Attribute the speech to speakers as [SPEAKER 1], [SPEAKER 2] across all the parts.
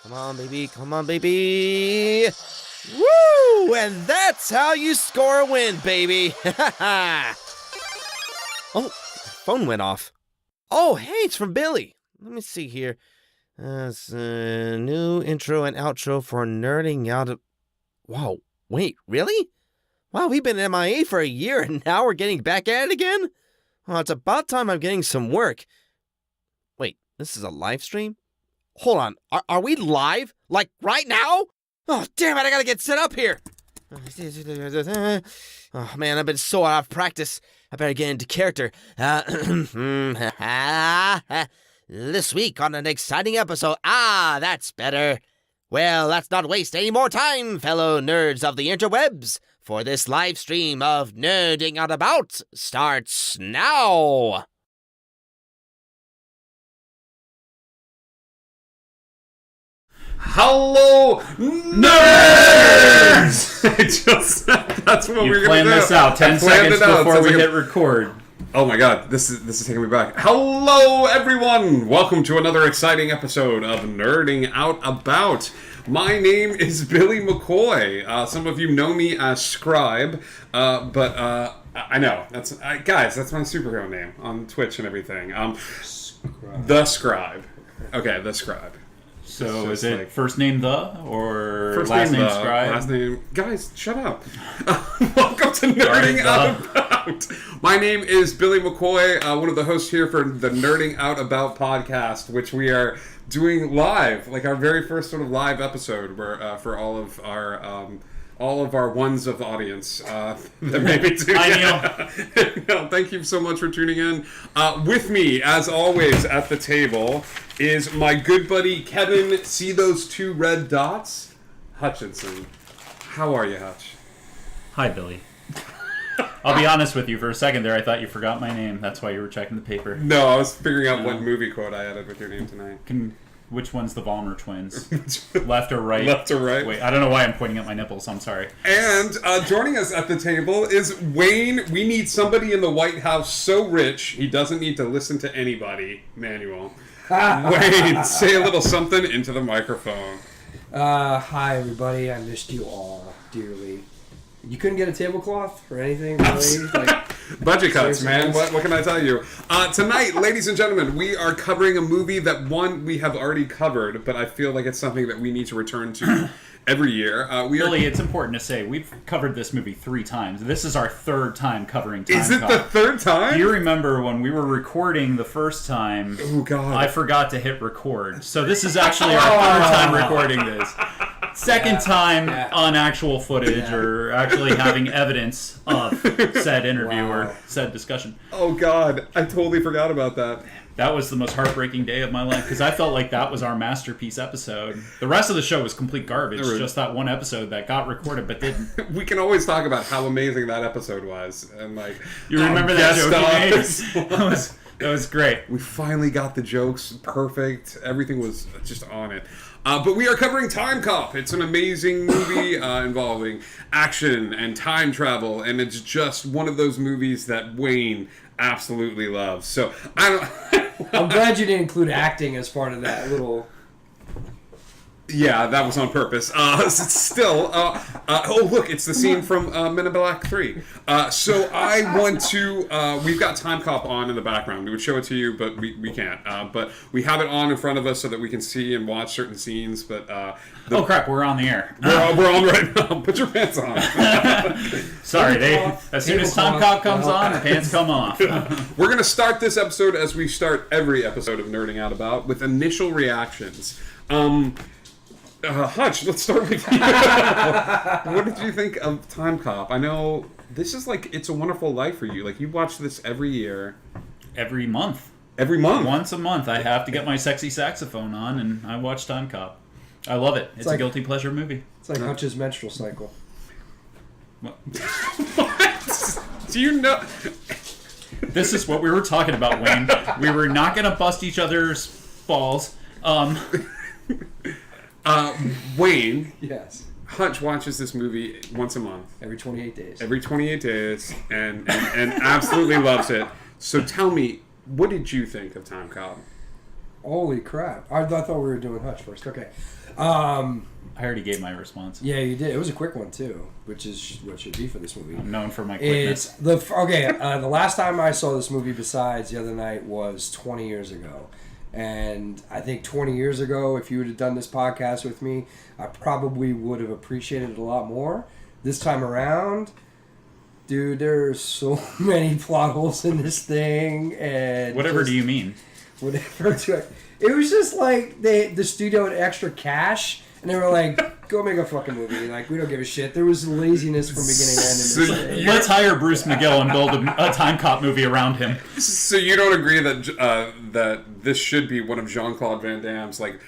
[SPEAKER 1] Come on, baby. Come on, baby. Woo! And that's how you score a win, baby. Oh, phone went off. Oh, hey, it's from Billy. Let me see here. It's a new intro and outro for Nerding Out. Wow, wait, really? Wow, we've been MIA for a year and now we're getting back at it again? Well, it's about time I'm getting some work. Wait, this is a live stream? Hold on, are we live? Like, right now? Oh, damn it, I gotta get set up here. Oh, man, I've been so out of practice. I better get into character. This week on an exciting episode. That's better. Well, let's not waste any more time, fellow nerds of the interwebs, for this live stream of Nerding Out About starts now.
[SPEAKER 2] Hello, nerds! That's what we're going to do.
[SPEAKER 3] You planned this out 10 seconds before we hit record.
[SPEAKER 2] Oh my god, this is taking me back. Hello, everyone! Welcome to another exciting episode of Nerding Out About. My name is Billy McCoy. Some of you know me as Scribe, but I know that's guys. That's my superhero name on Twitch and everything. The Scribe. Okay, the Scribe.
[SPEAKER 3] So is it like, first name the or
[SPEAKER 2] first
[SPEAKER 3] last name
[SPEAKER 2] Scribe?
[SPEAKER 3] Last
[SPEAKER 2] name, guys, shut up. Welcome to Nerding Out About. My name is Billy McCoy, one of the hosts here for the Nerding Out About podcast, which we are doing live, like our very first sort of live episode, where for all of our ones of audience that maybe do. No, thank you so much for tuning in. With me, as always, at the table is my good buddy Kevin. See those two red dots? Hutchinson. How are you, Hutch?
[SPEAKER 3] Hi, Billy. I'll be honest with you. For a second there, I thought you forgot my name. That's why you were checking the paper.
[SPEAKER 2] No, I was figuring out what movie quote I added with your name tonight.
[SPEAKER 3] Which one's the Vollmer twins? Left or right?
[SPEAKER 2] Left or right.
[SPEAKER 3] Wait, I don't know why I'm pointing at my nipples. I'm sorry.
[SPEAKER 2] And joining us at the table is Wayne. We need somebody in the White House so rich he doesn't need to listen to anybody. Manuel. Wayne, say a little something into the microphone.
[SPEAKER 4] Hi, everybody. I missed you all dearly. You couldn't get a tablecloth or anything, really?
[SPEAKER 2] Budget cuts, man. What can I tell you? Tonight, ladies and gentlemen, we are covering a movie that, we have already covered, but I feel like it's something that we need to return to every year.
[SPEAKER 3] Billy, it's important to say, we've covered this movie 3 times. This is our 3rd time covering Timecop.
[SPEAKER 2] Is it the 3rd time?
[SPEAKER 3] Do you remember when we were recording the first time,
[SPEAKER 2] oh, God.
[SPEAKER 3] I forgot to hit record. So this is actually our 3rd time recording this. Second time on actual footage or actually having evidence of said interview or said discussion.
[SPEAKER 2] Oh, God. I totally forgot about that.
[SPEAKER 3] That was the most heartbreaking day of my life because I felt like that was our masterpiece episode. The rest of the show was complete garbage. Just that one episode that got recorded but didn't.
[SPEAKER 2] We can always talk about how amazing that episode was. And
[SPEAKER 3] you remember that joke you made? That was great.
[SPEAKER 2] We finally got the jokes perfect. Everything was just on it. But we are covering Timecop. It's an amazing movie involving action and time travel, and it's just one of those movies that Wayne absolutely loves. So
[SPEAKER 4] I'm glad you didn't include acting as part of that little.
[SPEAKER 2] Yeah, that was on purpose. Still, oh look, it's the scene from Men in Black 3. So I want to, we've got Timecop on in the background. We would show it to you, but we can't. But we have it on in front of us so that we can see and watch certain scenes. But
[SPEAKER 3] oh crap, we're on the air.
[SPEAKER 2] We're on right now. Put your pants on.
[SPEAKER 3] Sorry, as soon as Timecop comes on, the pants come off.
[SPEAKER 2] We're going to start this episode as we start every episode of Nerding Out About with initial reactions. Hutch, let's start with you. What did you think of Timecop? I know this is like It's a Wonderful Life for you. Like, you watch this every year.
[SPEAKER 3] Every month.
[SPEAKER 2] Every month?
[SPEAKER 3] Once a month. I have to get my sexy saxophone on, and I watch Timecop. I love it. It's a guilty pleasure movie.
[SPEAKER 4] It's like Hutch's menstrual cycle.
[SPEAKER 3] What?
[SPEAKER 2] Do you know...
[SPEAKER 3] This is what we were talking about, Wayne. We were not going to bust each other's balls.
[SPEAKER 2] Wayne.
[SPEAKER 4] Yes.
[SPEAKER 2] Hutch watches this movie once a month.
[SPEAKER 4] Every 28 days.
[SPEAKER 2] Every 28 days, and absolutely loves it. So tell me, what did you think of Timecop?
[SPEAKER 4] Holy crap! I thought we were doing Hutch first. Okay.
[SPEAKER 3] I already gave my response.
[SPEAKER 4] Yeah, you did. It was a quick one too, which is what should be for this movie.
[SPEAKER 3] I'm known for my quickness.
[SPEAKER 4] The last time I saw this movie besides the other night was 20 years ago. And I think 20 years ago, if you would have done this podcast with me, I probably would have appreciated it a lot more. This time around, dude, there's so many plot holes in this thing. And
[SPEAKER 3] Whatever do you mean?
[SPEAKER 4] Whatever. It was just like the studio had extra cash. And they were like, go make a fucking movie. Like, we don't give a shit. There was laziness from beginning to end in this thing.
[SPEAKER 3] Let's hire Bruce McGill and build a Timecop movie around him.
[SPEAKER 2] So you don't agree that that this should be one of Jean-Claude Van Damme's, like,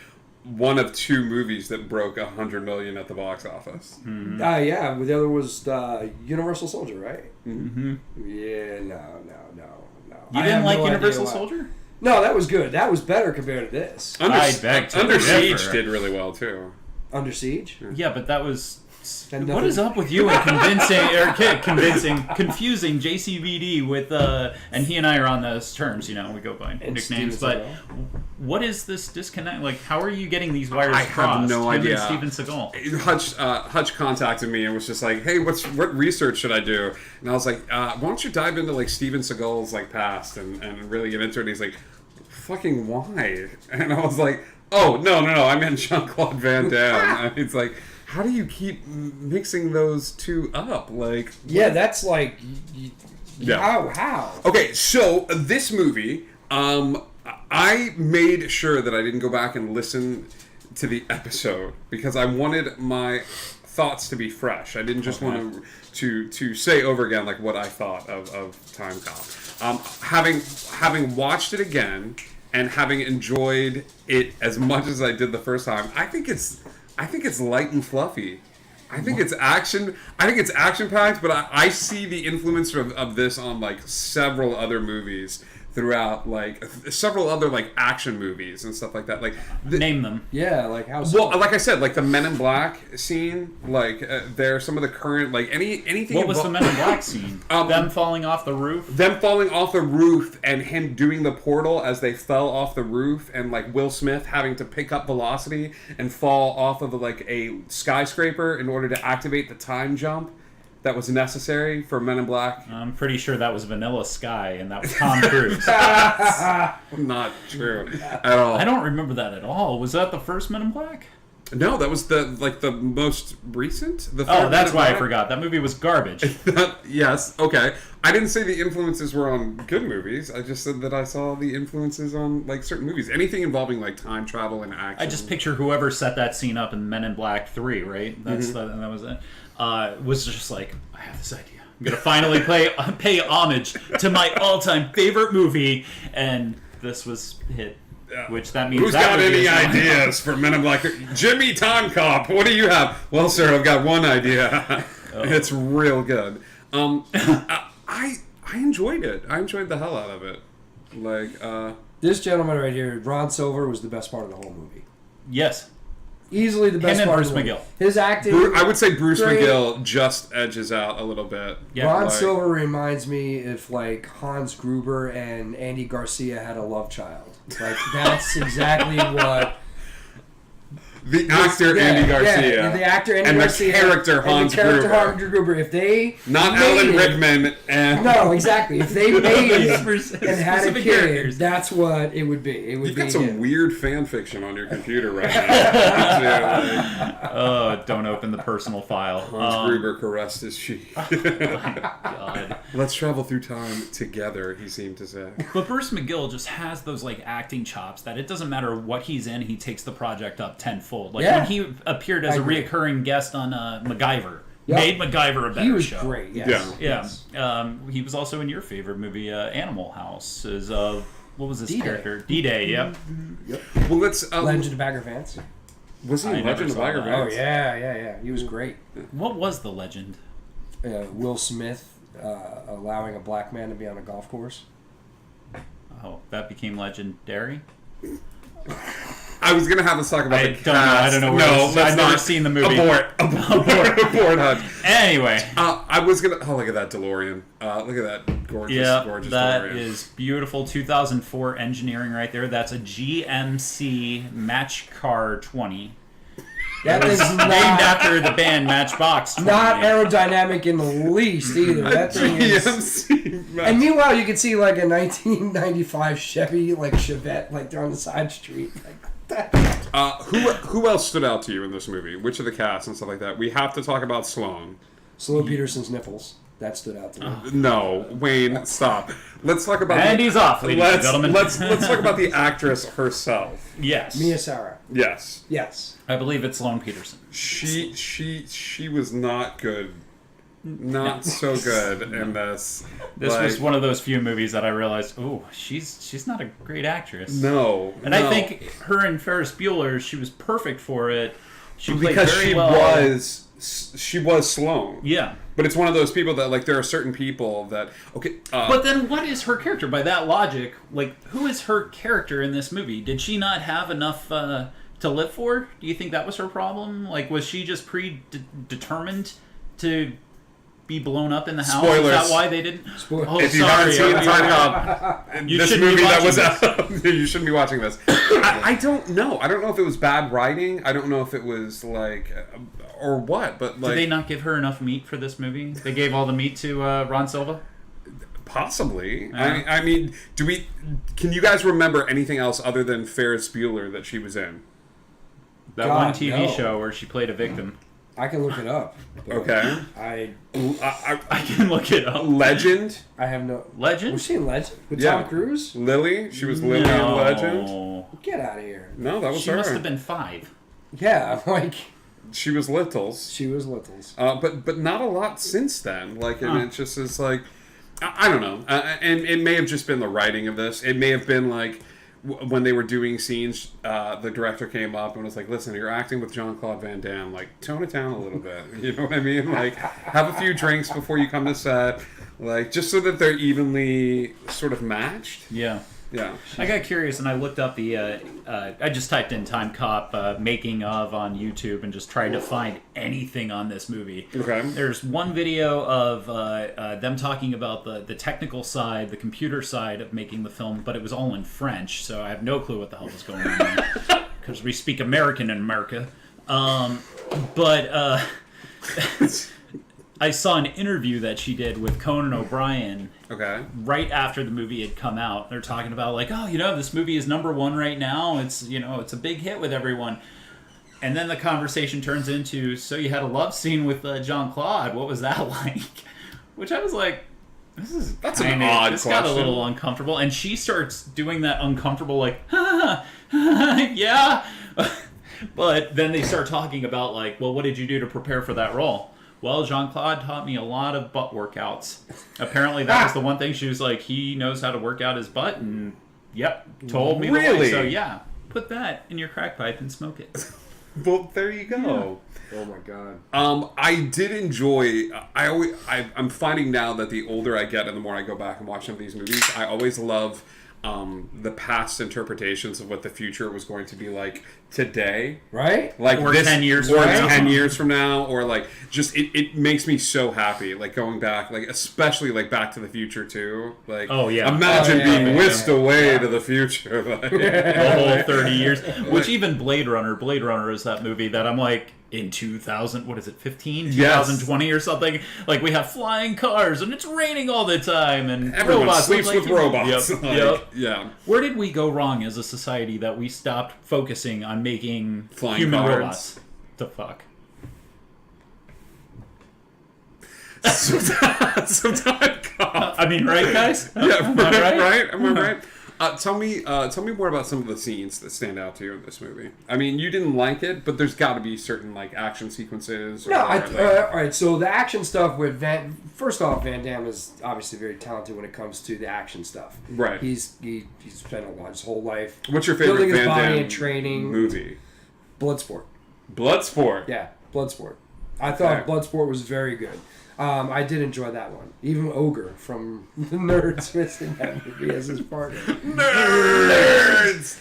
[SPEAKER 2] one of two movies that broke $100 million at the box office?
[SPEAKER 3] Mm-hmm.
[SPEAKER 4] Yeah. The other was Universal Soldier, right?
[SPEAKER 3] Mm-hmm.
[SPEAKER 4] Yeah, no.
[SPEAKER 3] You didn't like Universal Soldier?
[SPEAKER 4] No, that was good. That was better compared to this.
[SPEAKER 3] I beg to
[SPEAKER 2] Under Siege
[SPEAKER 3] differ.
[SPEAKER 2] did really well, too.
[SPEAKER 4] Under Siege?
[SPEAKER 3] Yeah, but that was...
[SPEAKER 4] And
[SPEAKER 3] What is up with you and confusing JCVD with, and he and I are on those terms, we go by nicknames, but what is this disconnect? Like, how are you getting these wires crossed?
[SPEAKER 2] I have no idea.
[SPEAKER 3] Steven Seagal.
[SPEAKER 2] Hutch contacted me and was just like, hey, what research should I do? And I was like, why don't you dive into, like, Steven Seagal's, like, past and really get into it? And he's like, fucking why? And I was like, oh, no, I meant Jean-Claude Van Damme. And it's like, how do you keep mixing those two up? Like,
[SPEAKER 4] yeah, that's like,
[SPEAKER 2] yeah.
[SPEAKER 4] How?
[SPEAKER 2] Okay, so this movie, I made sure that I didn't go back and listen to the episode because I wanted my thoughts to be fresh. I didn't just want to say over again like what I thought of Timecop. Having watched it again and having enjoyed it as much as I did the first time, I think it's light and fluffy. I think it's action. I think it's action packed, but I see the influence of this on like several other movies throughout, like several other like action movies and stuff like that. Like
[SPEAKER 3] name them.
[SPEAKER 4] Yeah, like how?
[SPEAKER 2] Well, like I said, like the Men in Black scene. Like there are some of the current like anything.
[SPEAKER 3] What was the Men in Black scene? Them falling off the roof.
[SPEAKER 2] Them falling off the roof and him doing the portal as they fell off the roof, and like Will Smith having to pick up velocity and fall off of like a skyscraper in order to activate the time jump that was necessary for Men in Black.
[SPEAKER 3] I'm pretty sure that was Vanilla Sky and that was Tom Cruise.
[SPEAKER 2] Not true at all.
[SPEAKER 3] I don't remember that at all. Was that the first Men in Black?
[SPEAKER 2] No, that was the most recent. The
[SPEAKER 3] Oh,
[SPEAKER 2] third
[SPEAKER 3] that's
[SPEAKER 2] Men in
[SPEAKER 3] why I
[SPEAKER 2] Black?
[SPEAKER 3] forgot. That movie was garbage.
[SPEAKER 2] Yes, okay. I didn't say the influences were on good movies. I just said that I saw the influences on like certain movies. Anything involving like time travel and action.
[SPEAKER 3] I just picture whoever set that scene up in Men in Black 3, right? That was it. Was just like, I have this idea. I'm gonna finally pay homage to my all-time favorite movie, and this was hit. Which that means
[SPEAKER 2] Who's got any ideas for Men in Black? Jimmy Timecop, what do you have? Well, sir, I've got one idea. It's real good. I enjoyed it. I enjoyed the hell out of it. Like
[SPEAKER 4] This gentleman right here, Ron Silver, was the best part of the whole movie.
[SPEAKER 3] Yes.
[SPEAKER 4] Easily the best
[SPEAKER 3] Him and
[SPEAKER 4] part
[SPEAKER 3] Bruce
[SPEAKER 4] of the movie.
[SPEAKER 3] McGill.
[SPEAKER 4] His acting.
[SPEAKER 2] I would say Bruce
[SPEAKER 4] great.
[SPEAKER 2] McGill just edges out a little bit.
[SPEAKER 3] Yeah.
[SPEAKER 4] Ron
[SPEAKER 2] like-
[SPEAKER 4] Silver reminds me if like Hans Gruber and Andy Garcia had a love child. Like that's exactly what
[SPEAKER 2] The actor Andy Garcia.
[SPEAKER 4] the actor Andy
[SPEAKER 2] and
[SPEAKER 4] Garcia
[SPEAKER 2] the character Hans Gruber.
[SPEAKER 4] Hans Gruber. If they
[SPEAKER 2] Not
[SPEAKER 4] made
[SPEAKER 2] Alan
[SPEAKER 4] it-
[SPEAKER 2] Rickman and
[SPEAKER 4] No, exactly. If they made it and had a
[SPEAKER 3] Specific
[SPEAKER 4] kid,
[SPEAKER 3] characters.
[SPEAKER 4] that's what it would be. It would
[SPEAKER 2] You've
[SPEAKER 4] be
[SPEAKER 2] got some
[SPEAKER 4] him.
[SPEAKER 2] weird fan fiction on your computer right now.
[SPEAKER 3] Oh, don't open the personal file.
[SPEAKER 2] Hans Gruber caressed his cheek.
[SPEAKER 3] God.
[SPEAKER 2] Let's travel through time together, he seemed to say.
[SPEAKER 3] But Bruce McGill just has those like acting chops that it doesn't matter what he's in, he takes the project up tenfold. Like
[SPEAKER 4] Yeah.
[SPEAKER 3] when he appeared as
[SPEAKER 4] I
[SPEAKER 3] a
[SPEAKER 4] agree.
[SPEAKER 3] reoccurring guest on MacGyver,
[SPEAKER 4] Yep.
[SPEAKER 3] made MacGyver a better
[SPEAKER 4] He was
[SPEAKER 3] show.
[SPEAKER 4] great. Yes.
[SPEAKER 2] Yeah.
[SPEAKER 3] Yeah, he was also in your favorite movie, Animal House. As what was his
[SPEAKER 4] D-Day.
[SPEAKER 3] character? D-Day. Yep.
[SPEAKER 2] Well, let's.
[SPEAKER 4] Legend of Bagger Vance.
[SPEAKER 2] Was he
[SPEAKER 3] I
[SPEAKER 2] in
[SPEAKER 3] never
[SPEAKER 2] Legend of
[SPEAKER 3] saw
[SPEAKER 2] Bagger
[SPEAKER 3] that.
[SPEAKER 4] Oh
[SPEAKER 2] Vance?
[SPEAKER 4] yeah. He was great.
[SPEAKER 3] What was the legend?
[SPEAKER 4] Will Smith allowing a black man to be on a golf course.
[SPEAKER 3] Oh, that became legendary.
[SPEAKER 2] I was gonna have us talk about the cast.
[SPEAKER 3] I don't know.
[SPEAKER 2] No, let's
[SPEAKER 3] I've
[SPEAKER 2] not.
[SPEAKER 3] never seen the movie.
[SPEAKER 2] Abort, Hutch.
[SPEAKER 3] Anyway.
[SPEAKER 2] I was gonna. Oh, look at that DeLorean. Look at that gorgeous
[SPEAKER 3] that
[SPEAKER 2] DeLorean.
[SPEAKER 3] is beautiful. 2004 engineering right there. That's a GMC Match Car 20.
[SPEAKER 4] That is
[SPEAKER 3] Named after the band Matchbox 20.
[SPEAKER 4] not aerodynamic in the least either. That thing is.
[SPEAKER 2] GMC.
[SPEAKER 4] And meanwhile, you can see like a 1995 Chevy, like Chevette, like they're on the side street, like that.
[SPEAKER 2] Who else stood out to you in this movie? Which of the cast and stuff like that? We have to talk about Sloane.
[SPEAKER 4] Sloane Peterson's nipples. That stood out to me.
[SPEAKER 2] No, Wayne, stop. Let's talk about.
[SPEAKER 3] And he's off, ladies and gentlemen.
[SPEAKER 2] Let's talk about the actress herself.
[SPEAKER 3] Yes.
[SPEAKER 4] Mia Sara.
[SPEAKER 2] Yes.
[SPEAKER 4] Yes.
[SPEAKER 3] I believe it's Sloane Peterson.
[SPEAKER 2] She was not good. Not so good in this.
[SPEAKER 3] This was one of those few movies that I realized, oh, she's not a great actress.
[SPEAKER 2] No.
[SPEAKER 3] And I think her and Ferris Bueller, she was perfect for it. She played
[SPEAKER 2] because
[SPEAKER 3] very
[SPEAKER 2] she
[SPEAKER 3] well.
[SPEAKER 2] she was Sloane.
[SPEAKER 3] Yeah.
[SPEAKER 2] But it's one of those people that, like, there are certain people that, okay.
[SPEAKER 3] But then what is her character? By that logic, like, who is her character in this movie? Did she not have enough to live for? Do you think that was her problem? Like, was she just predetermined to be blown up in the house?
[SPEAKER 2] Spoilers.
[SPEAKER 3] Is that why they didn't? Oh,
[SPEAKER 2] If you haven't seen
[SPEAKER 3] You
[SPEAKER 2] this
[SPEAKER 3] shouldn't be
[SPEAKER 2] movie that
[SPEAKER 3] watching
[SPEAKER 2] was out, you shouldn't be watching this. I don't know. I don't know if it was bad writing. I don't know if it was like, or what. But like,
[SPEAKER 3] Did they not give her enough meat for this movie? They gave all the meat to Ron Silva.
[SPEAKER 2] possibly. I mean, can you guys remember anything else other than Ferris Bueller that she was in?
[SPEAKER 3] That
[SPEAKER 4] God,
[SPEAKER 3] one TV
[SPEAKER 4] no.
[SPEAKER 3] show where she played a victim.
[SPEAKER 4] I can look it up. but
[SPEAKER 2] Okay.
[SPEAKER 4] I
[SPEAKER 3] I can look it up.
[SPEAKER 2] Legend.
[SPEAKER 4] have no.
[SPEAKER 3] Legend?
[SPEAKER 4] Was she in Legend with
[SPEAKER 2] Yeah.
[SPEAKER 4] Tom Cruise?
[SPEAKER 2] Lily. She was Lily in Legend.
[SPEAKER 4] Get out of here.
[SPEAKER 2] No, that was
[SPEAKER 3] She
[SPEAKER 2] her.
[SPEAKER 3] must have been 5.
[SPEAKER 4] Yeah, like
[SPEAKER 2] She was Littles.
[SPEAKER 4] she was Littles.
[SPEAKER 2] But not a lot since then. Like, and it just is like, I don't know. And it may have just been the writing of this. It may have been like when they were doing scenes, the director came up and was like, "Listen, you're acting with Jean-Claude Van Damme. Like, tone it down a little bit. You know what I mean? Like, have a few drinks before you come to set. Like, just so that they're evenly sort of matched."
[SPEAKER 3] Yeah.
[SPEAKER 2] Yeah.
[SPEAKER 3] I got curious and I looked up the. I just typed in Timecop making of on YouTube and just tried to find anything on this movie.
[SPEAKER 2] Okay.
[SPEAKER 3] There's one video of them talking about the technical side, the computer side of making the film, but it was all in French, so I have no clue what the hell was going on because we speak American in America. But I saw an interview that she did with Conan O'Brien.
[SPEAKER 2] Okay.
[SPEAKER 3] Right after the movie had come out. They're talking about like, oh, this movie is #1 right now. It's, it's a big hit with everyone. And then the conversation turns into, so you had a love scene with Jean-Claude. What was that like? Which I was like,
[SPEAKER 2] That's an odd
[SPEAKER 3] this got a
[SPEAKER 2] question.
[SPEAKER 3] little uncomfortable. And she starts doing that uncomfortable like, yeah. But then they start talking about like, well, what did you do to prepare for that role? Well, Jean-Claude taught me a lot of butt workouts. Apparently, that was the one thing. She was like, he knows how to work out his butt, and told me the way.
[SPEAKER 2] Really?
[SPEAKER 3] So yeah, put that in your crack pipe and smoke it.
[SPEAKER 2] Well, there you go.
[SPEAKER 4] Oh my god.
[SPEAKER 2] I did enjoy. I'm finding now that the older I get and the more I go back and watch some of these movies, I always love the past interpretations of what the future was going to be like today.
[SPEAKER 4] Right?
[SPEAKER 2] Like
[SPEAKER 3] Or 10 years
[SPEAKER 2] or
[SPEAKER 3] from now.
[SPEAKER 2] 10 years from now, or like just it makes me so happy. Like going back, like especially like Back to the Future too. Like
[SPEAKER 3] Oh, yeah.
[SPEAKER 2] imagine
[SPEAKER 4] Oh, yeah,
[SPEAKER 2] being
[SPEAKER 4] yeah,
[SPEAKER 2] whisked
[SPEAKER 4] yeah.
[SPEAKER 2] away to the future. Like,
[SPEAKER 3] The whole 30 years. Which even Blade Runner is that movie that I'm like, in 2000, what is it, 15?
[SPEAKER 2] Yes.
[SPEAKER 3] 2020 or something? Like, we have flying cars, and it's raining all the time, and
[SPEAKER 2] everyone
[SPEAKER 3] robots
[SPEAKER 2] sleeps
[SPEAKER 3] look like
[SPEAKER 2] with
[SPEAKER 3] humans.
[SPEAKER 2] robots.
[SPEAKER 3] Yep,
[SPEAKER 2] Like,
[SPEAKER 3] yep.
[SPEAKER 2] Yeah.
[SPEAKER 3] Where did we go wrong as a society that we stopped focusing on making
[SPEAKER 2] Flying
[SPEAKER 3] human
[SPEAKER 2] cars.
[SPEAKER 3] robots? The fuck? I mean, right, guys?
[SPEAKER 2] Yeah,
[SPEAKER 3] Am I
[SPEAKER 2] right? Am I right? Tell me more about some of the scenes that stand out to you in this movie. I mean, you didn't like it, but there's got to be certain like action sequences.
[SPEAKER 4] No, all right. So the action stuff with first off, Van Damme is obviously very talented when it comes to the action stuff.
[SPEAKER 2] Right.
[SPEAKER 4] He's spent his whole life.
[SPEAKER 2] What's your favorite
[SPEAKER 4] building his
[SPEAKER 2] Van
[SPEAKER 4] body
[SPEAKER 2] Damme
[SPEAKER 4] and training.
[SPEAKER 2] movie?
[SPEAKER 4] Bloodsport.
[SPEAKER 2] Bloodsport.
[SPEAKER 4] Yeah, Bloodsport. I thought
[SPEAKER 2] Fair.
[SPEAKER 4] Bloodsport was very good. I did enjoy that one. Even Ogre from the Nerds was in that movie as his partner.
[SPEAKER 2] Nerds!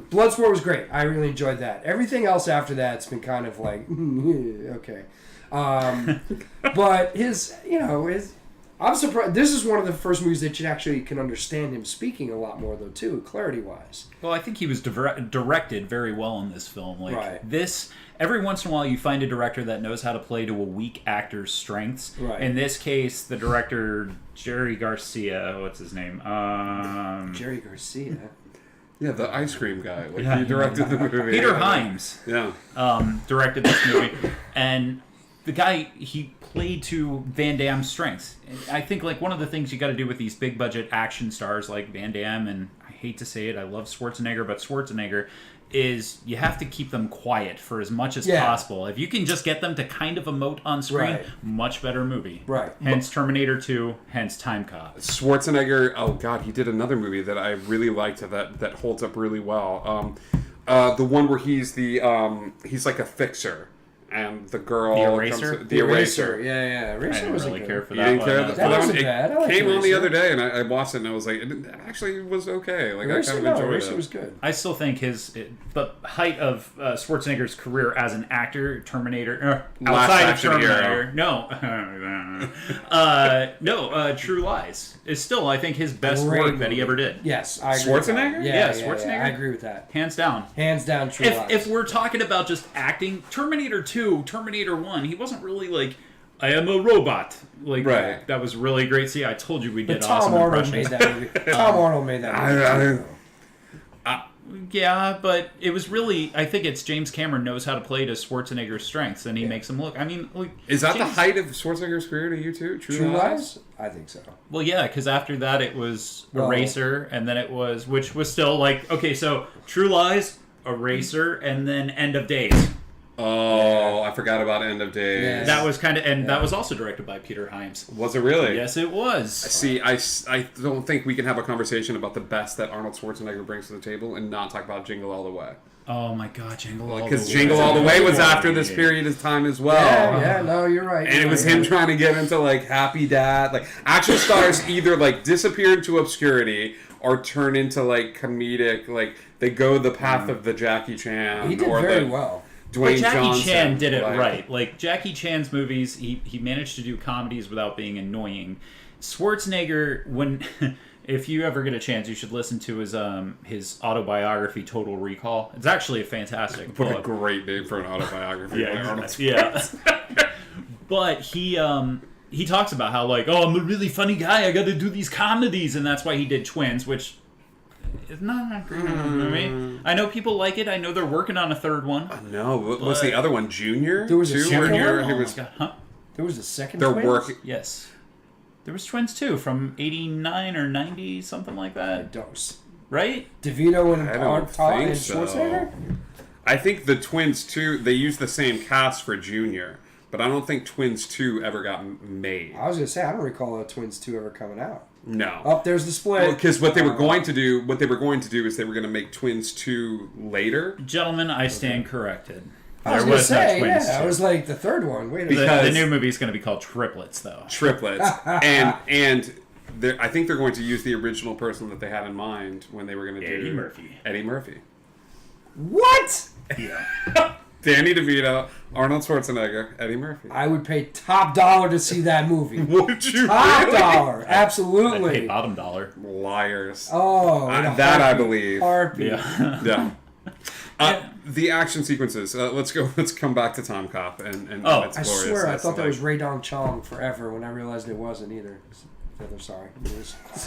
[SPEAKER 4] Bloodsport was great. I really enjoyed that. Everything else after that's been kind of like, okay. But I'm surprised. This is one of the first movies that you actually can understand him speaking a lot more, though, too, clarity-wise.
[SPEAKER 3] Well, I think he was directed very well in this film. Like
[SPEAKER 4] Right.
[SPEAKER 3] this, every once in a while, you find a director that knows how to play to a weak actor's strengths.
[SPEAKER 4] Right.
[SPEAKER 3] In this case, the director Jerry Garcia, what's his name?
[SPEAKER 4] Jerry Garcia.
[SPEAKER 2] Yeah, the ice cream guy. Like,
[SPEAKER 3] Yeah.
[SPEAKER 2] he directed the movie.
[SPEAKER 3] Peter Hyams.
[SPEAKER 2] Yeah.
[SPEAKER 3] Directed this movie, and the guy, he played to Van Damme's strengths. I think like one of the things you got to do with these big budget action stars like Van Damme, and I hate to say it, I love Schwarzenegger, but Schwarzenegger, is you have to keep them quiet for as much as possible. If you can just get them to kind of emote on screen, much better movie.
[SPEAKER 4] Right.
[SPEAKER 3] Hence Terminator 2, hence Timecop.
[SPEAKER 2] Schwarzenegger, oh god, he did another movie that I really liked that holds up really well. The one where he's he's like a fixer. And the girl...
[SPEAKER 3] The Eraser?
[SPEAKER 2] The Eraser.
[SPEAKER 4] Yeah. Eraser
[SPEAKER 3] I didn't
[SPEAKER 4] was
[SPEAKER 3] really
[SPEAKER 4] good.
[SPEAKER 3] care for
[SPEAKER 2] You
[SPEAKER 3] that
[SPEAKER 2] didn't
[SPEAKER 3] one.
[SPEAKER 2] care
[SPEAKER 3] no.
[SPEAKER 2] for
[SPEAKER 4] That
[SPEAKER 2] that
[SPEAKER 4] wasn't
[SPEAKER 2] one?
[SPEAKER 4] bad. I
[SPEAKER 2] It
[SPEAKER 4] liked
[SPEAKER 2] came on the
[SPEAKER 4] Eraser.
[SPEAKER 2] other day, and I watched it, and I was like, it actually was okay. Like,
[SPEAKER 4] Eraser,
[SPEAKER 2] I kind of enjoyed
[SPEAKER 4] Eraser
[SPEAKER 2] it.
[SPEAKER 4] was good.
[SPEAKER 3] I still think the height of Schwarzenegger's career as an actor, Terminator,
[SPEAKER 2] Last
[SPEAKER 3] outside of
[SPEAKER 2] Action
[SPEAKER 3] Terminator, no, True Lies is still, I think, his best
[SPEAKER 4] Great
[SPEAKER 3] work that he
[SPEAKER 4] movie.
[SPEAKER 3] ever did.
[SPEAKER 4] Yes, I agree with that.
[SPEAKER 2] Schwarzenegger?
[SPEAKER 3] Yeah, Schwarzenegger.
[SPEAKER 4] I agree with that.
[SPEAKER 3] Hands down.
[SPEAKER 4] Hands down, True Lies.
[SPEAKER 3] If we're talking about just acting, Terminator 2, Terminator 1, he wasn't really like, I am a robot. Like,
[SPEAKER 2] Right.
[SPEAKER 3] that was really great. See, I told you we
[SPEAKER 4] But
[SPEAKER 3] did
[SPEAKER 4] Tom
[SPEAKER 3] awesome
[SPEAKER 4] Arnold
[SPEAKER 3] impressions.
[SPEAKER 4] made that movie. Tom Arnold made that movie.
[SPEAKER 3] Yeah, but it was really, I think it's James Cameron knows how to play to Schwarzenegger's strengths, and he makes him look. I mean, like,
[SPEAKER 2] Is that the
[SPEAKER 3] James-
[SPEAKER 2] height of Schwarzenegger's career to you too?
[SPEAKER 4] True Lies? I think so.
[SPEAKER 3] Well, yeah, because after that it was
[SPEAKER 4] Well-
[SPEAKER 3] Eraser, and then it was, which was still like, okay, so True Lies, Eraser, and then End of Days.
[SPEAKER 2] Oh, I forgot about End of Days.
[SPEAKER 4] Yeah.
[SPEAKER 3] That was kind of, and that was also directed by Peter Hyams.
[SPEAKER 2] Was it really?
[SPEAKER 3] Yes, it was.
[SPEAKER 2] See, I don't think we can have a conversation about the best that Arnold Schwarzenegger brings to the table and not talk about Jingle All the Way.
[SPEAKER 3] Oh my God, Jingle All the Way.
[SPEAKER 2] Because Jingle All the Way was after this period of time as well.
[SPEAKER 4] Yeah, no, you're right.
[SPEAKER 2] And it was him trying to get into like Happy Dad. Like action stars either like disappear into obscurity or turn into like comedic. Like they go the path of the Jackie Chan.
[SPEAKER 4] He did
[SPEAKER 2] or
[SPEAKER 4] very
[SPEAKER 2] the
[SPEAKER 4] well.
[SPEAKER 2] Dwayne
[SPEAKER 3] But Jackie
[SPEAKER 2] Johnson.
[SPEAKER 3] Chan did it
[SPEAKER 2] like,
[SPEAKER 3] right. Like Jackie Chan's movies, he managed to do comedies without being annoying. Schwarzenegger, when if you ever get a chance, you should listen to his autobiography, Total Recall. It's actually a fantastic
[SPEAKER 2] What a
[SPEAKER 3] book.
[SPEAKER 2] great name for an autobiography. by Arnold
[SPEAKER 3] Yeah. But he talks about how like, oh, I'm a really funny guy. I got to do these comedies, and that's why he did Twins, which is not great. I mean, I know people like it. I know they're working on a third one.
[SPEAKER 2] No, what was the other one? Junior?
[SPEAKER 4] There was a
[SPEAKER 2] Two,
[SPEAKER 4] second
[SPEAKER 2] where
[SPEAKER 4] one?
[SPEAKER 2] he
[SPEAKER 3] Oh
[SPEAKER 2] was,
[SPEAKER 3] my God. Huh?
[SPEAKER 4] There was a second
[SPEAKER 2] they're
[SPEAKER 4] Twins?
[SPEAKER 2] working.
[SPEAKER 3] Yes. There was Twins too, from 89 or 90, something like that.
[SPEAKER 4] Dose.
[SPEAKER 3] Right?
[SPEAKER 4] DeVito and
[SPEAKER 2] I don't think
[SPEAKER 4] and
[SPEAKER 2] so.
[SPEAKER 4] Schwarzenegger?
[SPEAKER 2] I think the Twins 2, they used the same cast for Junior, but I don't think Twins 2 ever got made.
[SPEAKER 4] I was going to say, I don't recall a Twins 2 ever coming out.
[SPEAKER 2] No.
[SPEAKER 4] Oh, there's the split.
[SPEAKER 2] Because what they were going to do is they were going to make Twins 2 later.
[SPEAKER 3] Gentlemen, I stand corrected.
[SPEAKER 4] I was
[SPEAKER 3] There
[SPEAKER 4] going to
[SPEAKER 3] was no
[SPEAKER 4] say,
[SPEAKER 3] Twins.
[SPEAKER 4] yeah, I was like, the third one. Wait a minute.
[SPEAKER 3] The
[SPEAKER 2] Because-
[SPEAKER 3] new movie is going to be called Triplets, though.
[SPEAKER 2] Triplets. and I think they're going to use the original person that they had in mind when they were going to do...
[SPEAKER 3] Eddie Murphy.
[SPEAKER 2] Eddie Murphy.
[SPEAKER 4] What?
[SPEAKER 3] Yeah.
[SPEAKER 2] Danny DeVito, Arnold Schwarzenegger, Eddie Murphy.
[SPEAKER 4] I would pay top dollar to see that movie.
[SPEAKER 2] Would you
[SPEAKER 4] Top
[SPEAKER 2] really?
[SPEAKER 4] dollar.
[SPEAKER 3] I'd pay
[SPEAKER 4] Absolutely.
[SPEAKER 3] bottom dollar.
[SPEAKER 2] Liars.
[SPEAKER 4] Oh, in a
[SPEAKER 2] that I
[SPEAKER 4] heartbeat.
[SPEAKER 2] believe.
[SPEAKER 4] Heartbeat.
[SPEAKER 3] Yeah.
[SPEAKER 2] Yeah. The action sequences. Let's come back to Timecop and
[SPEAKER 3] Oh,
[SPEAKER 2] its
[SPEAKER 4] I
[SPEAKER 2] gloriousness.
[SPEAKER 4] swear, I thought that
[SPEAKER 2] Like,
[SPEAKER 4] was Ray Dong Chong forever when I realized it wasn't either. I'm sorry. It was, I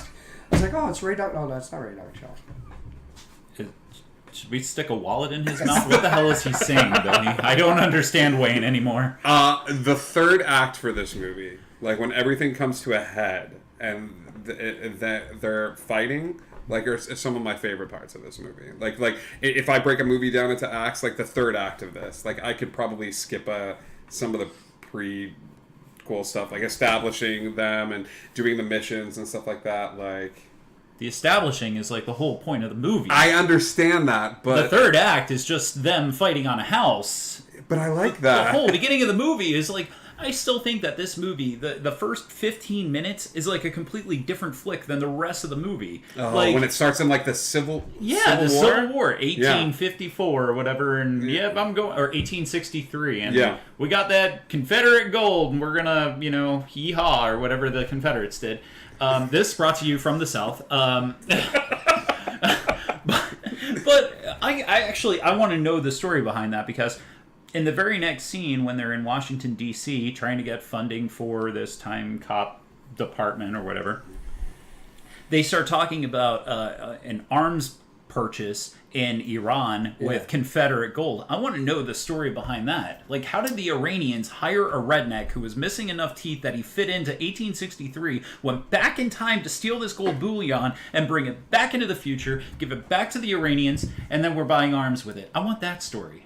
[SPEAKER 4] was like, oh, it's Ray Dong. No, it's not Ray Dong Chong.
[SPEAKER 3] Should we stick a wallet in his mouth? What the hell is he saying, Billy? I don't understand Wayne anymore.
[SPEAKER 2] the third act for this movie, like when everything comes to a head and they're fighting, like are some of my favorite parts of this movie. Like if I break a movie down into acts, like the third act of this, like I could probably skip some of the cool stuff, like establishing them and doing the missions and stuff like that. Like
[SPEAKER 3] The establishing is like the whole point of the movie.
[SPEAKER 2] I understand that,
[SPEAKER 3] The
[SPEAKER 2] but
[SPEAKER 3] third act is just them fighting on a house.
[SPEAKER 2] But I like
[SPEAKER 3] the
[SPEAKER 2] that.
[SPEAKER 3] whole beginning of the movie is like, I still think that this movie, the first 15 minutes is like a completely different flick than the rest of the movie. Like,
[SPEAKER 2] when it starts in like the Civil
[SPEAKER 3] War, 1854 or whatever, and or 1863, and we got that Confederate gold, and we're gonna, hee-haw, or whatever the Confederates did. This brought to you from the South. But I want to know the story behind that, because in the very next scene, when they're in Washington, D.C., trying to get funding for this Timecop department or whatever, they start talking about an arms purchase in Iran with Confederate gold. I want to know the story behind that. Like, how did the Iranians hire a redneck who was missing enough teeth that he fit into 1863, went back in time to steal this gold bullion and bring it back into the future, give it back to the Iranians, and then we're buying arms with it? I want that story.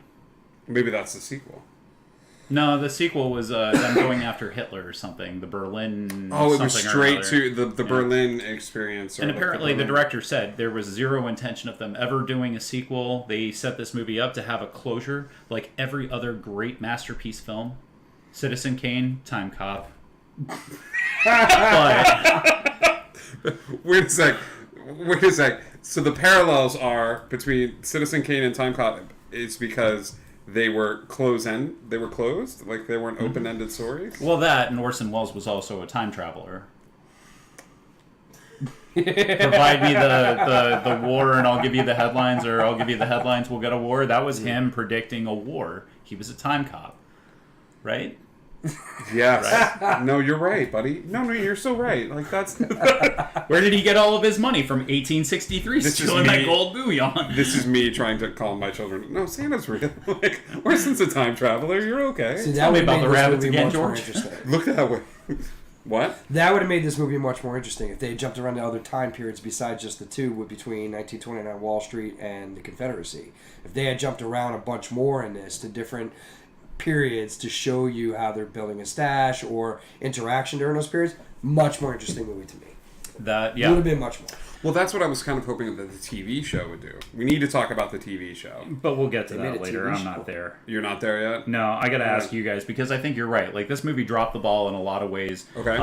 [SPEAKER 2] Maybe that's the sequel.
[SPEAKER 3] No, the sequel was them going after Hitler or something. The Berlin.
[SPEAKER 2] Oh, it was straight to the Berlin experience.
[SPEAKER 3] And apparently, the director said there was zero intention of them ever doing a sequel. They set this movie up to have a closure, like every other great masterpiece film. Citizen Kane, Timecop. But
[SPEAKER 2] Wait a sec. So the parallels are between Citizen Kane and Timecop is because they were closed, like they weren't open-ended stories.
[SPEAKER 3] well, that, and Orson Welles was also a time traveler. Provide me the war, and I'll give you the headlines, or I'll give you the headlines, we'll get a war. That was him predicting a war. He was a time cop, right?
[SPEAKER 2] Yes. Right? No, you're right, buddy. No, you're so right. Like, that's...
[SPEAKER 3] Where did he get all of his money from? 1863, stealing that gold bullion.
[SPEAKER 2] This is me trying to calm my children. No, Santa's real. Like, Orson's a time traveler. You're okay.
[SPEAKER 4] See,
[SPEAKER 3] Tell me about the rabbits again, George.
[SPEAKER 2] Look that way. What?
[SPEAKER 4] That would have made this movie much more interesting if they had jumped around to other time periods besides just the two between 1929 Wall Street and the Confederacy. If they had jumped around a bunch more in this to different periods to show you how they're building a stash or interaction during those periods, much more interesting movie to me.
[SPEAKER 3] That
[SPEAKER 4] would have been much more.
[SPEAKER 2] Well, that's what I was kind of hoping that the TV show would do. We need to talk about the TV show.
[SPEAKER 3] But we'll get to
[SPEAKER 4] They made
[SPEAKER 3] that
[SPEAKER 4] a
[SPEAKER 3] later.
[SPEAKER 4] TV
[SPEAKER 3] I'm
[SPEAKER 4] show.
[SPEAKER 3] not there.
[SPEAKER 2] You're not there yet?
[SPEAKER 3] No, I gotta ask you guys, because I think you're right. Like, this movie dropped the ball in a lot of ways.
[SPEAKER 2] Okay.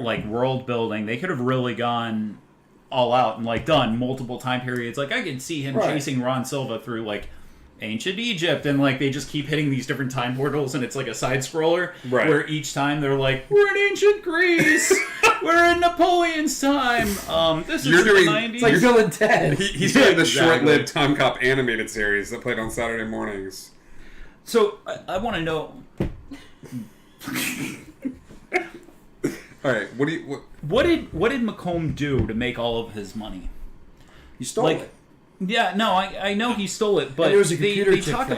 [SPEAKER 3] Like, world building. They could have really gone all out and, like, done multiple time periods. Like, I could see him chasing Ron Silva through, like, ancient Egypt, and like they just keep hitting these different time portals, and it's like a side scroller where each time they're like, we're in ancient Greece, we're in Napoleon's time, this is the 90s.
[SPEAKER 4] It's like Bill and Ted.
[SPEAKER 2] He's doing the short-lived Timecop animated series that played on Saturday mornings.
[SPEAKER 3] So I want to know,
[SPEAKER 2] all right, what
[SPEAKER 3] did McComb do to make all of his money?
[SPEAKER 4] You stole it.
[SPEAKER 3] Yeah, no, I know he stole it, but
[SPEAKER 4] there was a computer
[SPEAKER 3] they
[SPEAKER 4] chip
[SPEAKER 3] talk
[SPEAKER 4] thing.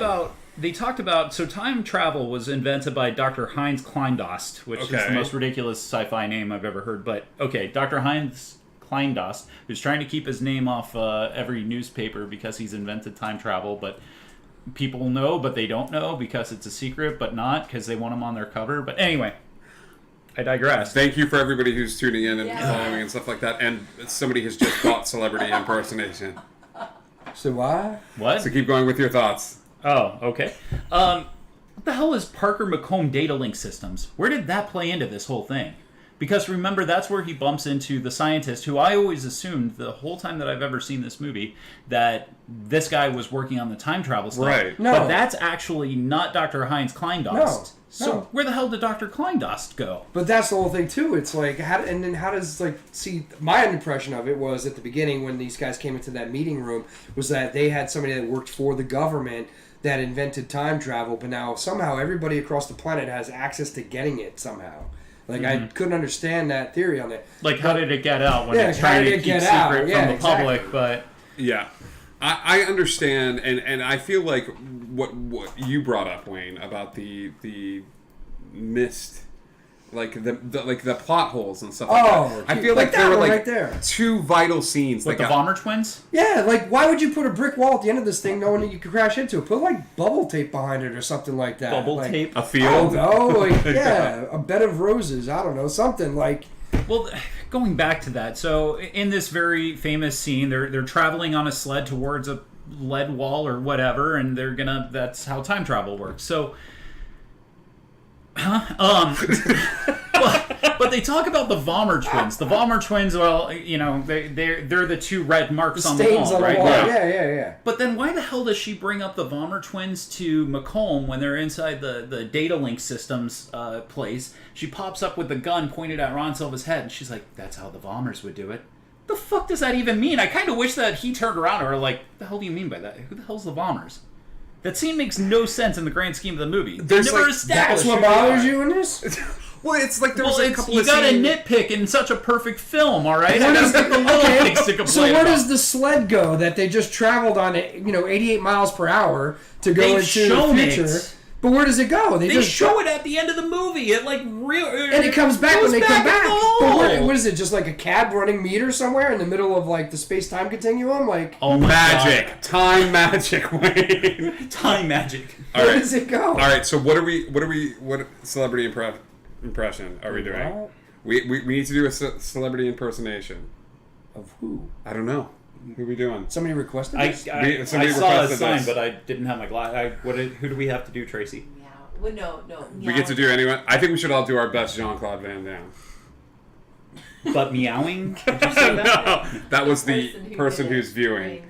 [SPEAKER 3] about so time travel was invented by Dr. Heinz Kleindost, which is the most ridiculous sci-fi name I've ever heard. But okay, Dr. Heinz Kleindost, who's trying to keep his name off every newspaper because he's invented time travel, but people know, but they don't know because it's a secret, but not because they want him on their cover. But anyway, I digress.
[SPEAKER 2] Thank you for everybody who's tuning in and following and stuff like that. And somebody has just bought celebrity impersonation.
[SPEAKER 4] So why?
[SPEAKER 3] What?
[SPEAKER 2] So keep going with your thoughts.
[SPEAKER 3] Oh, okay. What the hell is Parker McComb Data Link Systems? Where did that play into this whole thing? Because remember, that's where he bumps into the scientist who I always assumed the whole time that I've ever seen this movie that this guy was working on the time travel stuff.
[SPEAKER 2] Right.
[SPEAKER 4] No.
[SPEAKER 3] But that's actually not Dr. Heinz Kleindost.
[SPEAKER 4] No.
[SPEAKER 3] So
[SPEAKER 4] No.
[SPEAKER 3] where the hell did Dr. Kleindost go?
[SPEAKER 4] But that's the whole thing too. It's like, how does my impression of it was at the beginning when these guys came into that meeting room was that they had somebody that worked for the government that invented time travel, but now somehow everybody across the planet has access to getting it somehow. Like, I couldn't understand that theory on it.
[SPEAKER 3] Like, how did it get out when it's
[SPEAKER 4] how
[SPEAKER 3] trying
[SPEAKER 4] did
[SPEAKER 3] to
[SPEAKER 4] it
[SPEAKER 3] keep
[SPEAKER 4] get
[SPEAKER 3] secret
[SPEAKER 4] out?
[SPEAKER 3] from
[SPEAKER 4] Yeah,
[SPEAKER 3] the
[SPEAKER 4] exactly.
[SPEAKER 3] public? But
[SPEAKER 2] Yeah. I understand, and I feel like what you brought up, Wayne, about the missed, like the plot holes and stuff like that. I feel like there were like
[SPEAKER 4] right there.
[SPEAKER 2] two vital scenes.
[SPEAKER 3] with
[SPEAKER 2] that
[SPEAKER 3] the Bomber twins?
[SPEAKER 4] Yeah, like, why would you put a brick wall at the end of this thing knowing that you could crash into it? Put, like, bubble tape behind it or something like that.
[SPEAKER 3] Bubble
[SPEAKER 4] Like,
[SPEAKER 3] tape?
[SPEAKER 2] a
[SPEAKER 4] I don't
[SPEAKER 2] field.
[SPEAKER 4] know. Like, yeah, a bed of roses. I don't know. Something like...
[SPEAKER 3] Well, going back to that, so in this very famous scene, they're traveling on a sled towards a lead wall or whatever, and that's how time travel works. So, but they talk about the Vollmer twins. The Vollmer twins, well, they're the two red marks on the
[SPEAKER 4] Stains
[SPEAKER 3] wall,
[SPEAKER 4] on the
[SPEAKER 3] right?
[SPEAKER 4] wall. Yeah.
[SPEAKER 3] But then why the hell does she bring up the Vollmer twins to McComb when they're inside the data link systems place? She pops up with the gun pointed at Ron Silva's head, and she's like, that's how the Vollmers would do it. The fuck does that even mean? I kind of wish that he turned around to her like, the hell do you mean by that? Who the hell's the Vollmers? That scene makes no sense in the grand scheme of the movie.
[SPEAKER 2] There's,
[SPEAKER 3] Never
[SPEAKER 2] like,
[SPEAKER 3] established
[SPEAKER 4] That's what
[SPEAKER 3] who they
[SPEAKER 4] bothers
[SPEAKER 3] are.
[SPEAKER 4] you in this?
[SPEAKER 2] Well, it's like there was a couple
[SPEAKER 3] you
[SPEAKER 2] of
[SPEAKER 3] gotta
[SPEAKER 2] scenes.
[SPEAKER 3] nitpick in such a perfect film, all right?
[SPEAKER 4] Where
[SPEAKER 3] I
[SPEAKER 4] does
[SPEAKER 3] gotta pick the little things to complain
[SPEAKER 4] So where
[SPEAKER 3] about.
[SPEAKER 4] does the sled go that they just traveled on 88 miles per hour to go
[SPEAKER 3] They've
[SPEAKER 4] into the
[SPEAKER 3] shown
[SPEAKER 4] future?
[SPEAKER 3] it.
[SPEAKER 4] But where does it go?
[SPEAKER 3] They show it at the end of the movie. It like real,
[SPEAKER 4] and it comes back when they come back.
[SPEAKER 3] in the
[SPEAKER 4] But
[SPEAKER 3] hole.
[SPEAKER 4] what is it? Just like a cab running meter somewhere in the middle of like the space-time continuum? Like
[SPEAKER 3] Oh my
[SPEAKER 2] Magic.
[SPEAKER 3] God.
[SPEAKER 2] Time magic, Wayne.
[SPEAKER 3] Time magic.
[SPEAKER 2] All
[SPEAKER 4] where
[SPEAKER 2] right.
[SPEAKER 4] does it go?
[SPEAKER 2] All right, so what celebrity impression are we doing?
[SPEAKER 4] What?
[SPEAKER 2] We need to do a celebrity impersonation.
[SPEAKER 4] Of who?
[SPEAKER 2] I don't know. Who are we doing?
[SPEAKER 4] Somebody requested
[SPEAKER 3] I
[SPEAKER 4] this?
[SPEAKER 2] Somebody
[SPEAKER 3] saw a
[SPEAKER 2] requested
[SPEAKER 3] sign,
[SPEAKER 2] this.
[SPEAKER 3] but I didn't have my glass. Who do we have to do, Tracy?
[SPEAKER 5] Meow. Well, no.
[SPEAKER 2] We get to do anyone. I think we should all do our best Jean-Claude Van Damme.
[SPEAKER 3] But meowing? Did you say that?
[SPEAKER 2] That was the person who's viewing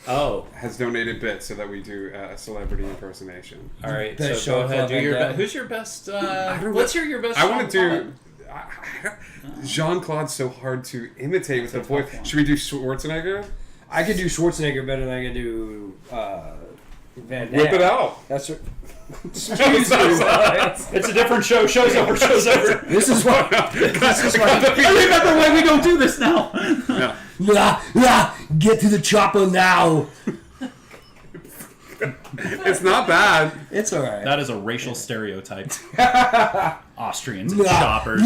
[SPEAKER 3] Oh,
[SPEAKER 2] has donated bits so that we do a celebrity impersonation.
[SPEAKER 3] all right.
[SPEAKER 4] Best
[SPEAKER 3] So go ahead.
[SPEAKER 4] Jean-Claude
[SPEAKER 3] Do
[SPEAKER 4] Van
[SPEAKER 3] your
[SPEAKER 4] Damme.
[SPEAKER 3] who's your best?
[SPEAKER 2] don't
[SPEAKER 3] Let's
[SPEAKER 2] know.
[SPEAKER 3] hear your best.
[SPEAKER 2] I want to
[SPEAKER 3] Jean-Claude.
[SPEAKER 2] do. Jean-Claude's so hard to imitate with the
[SPEAKER 3] It's a
[SPEAKER 2] voice.
[SPEAKER 3] tough one.
[SPEAKER 2] Should we do Schwarzenegger?
[SPEAKER 4] I could do Schwarzenegger better than I could do Van Damme.
[SPEAKER 2] Whip it out.
[SPEAKER 4] That's what.
[SPEAKER 3] It's a different show. Show's over. Show's over.
[SPEAKER 4] This is what. This is what.
[SPEAKER 3] I remember why we don't do this now.
[SPEAKER 2] No.
[SPEAKER 4] Get to the chopper now.
[SPEAKER 2] It's not bad.
[SPEAKER 4] It's alright.
[SPEAKER 3] That is a racial stereotype. Austrians and choppers.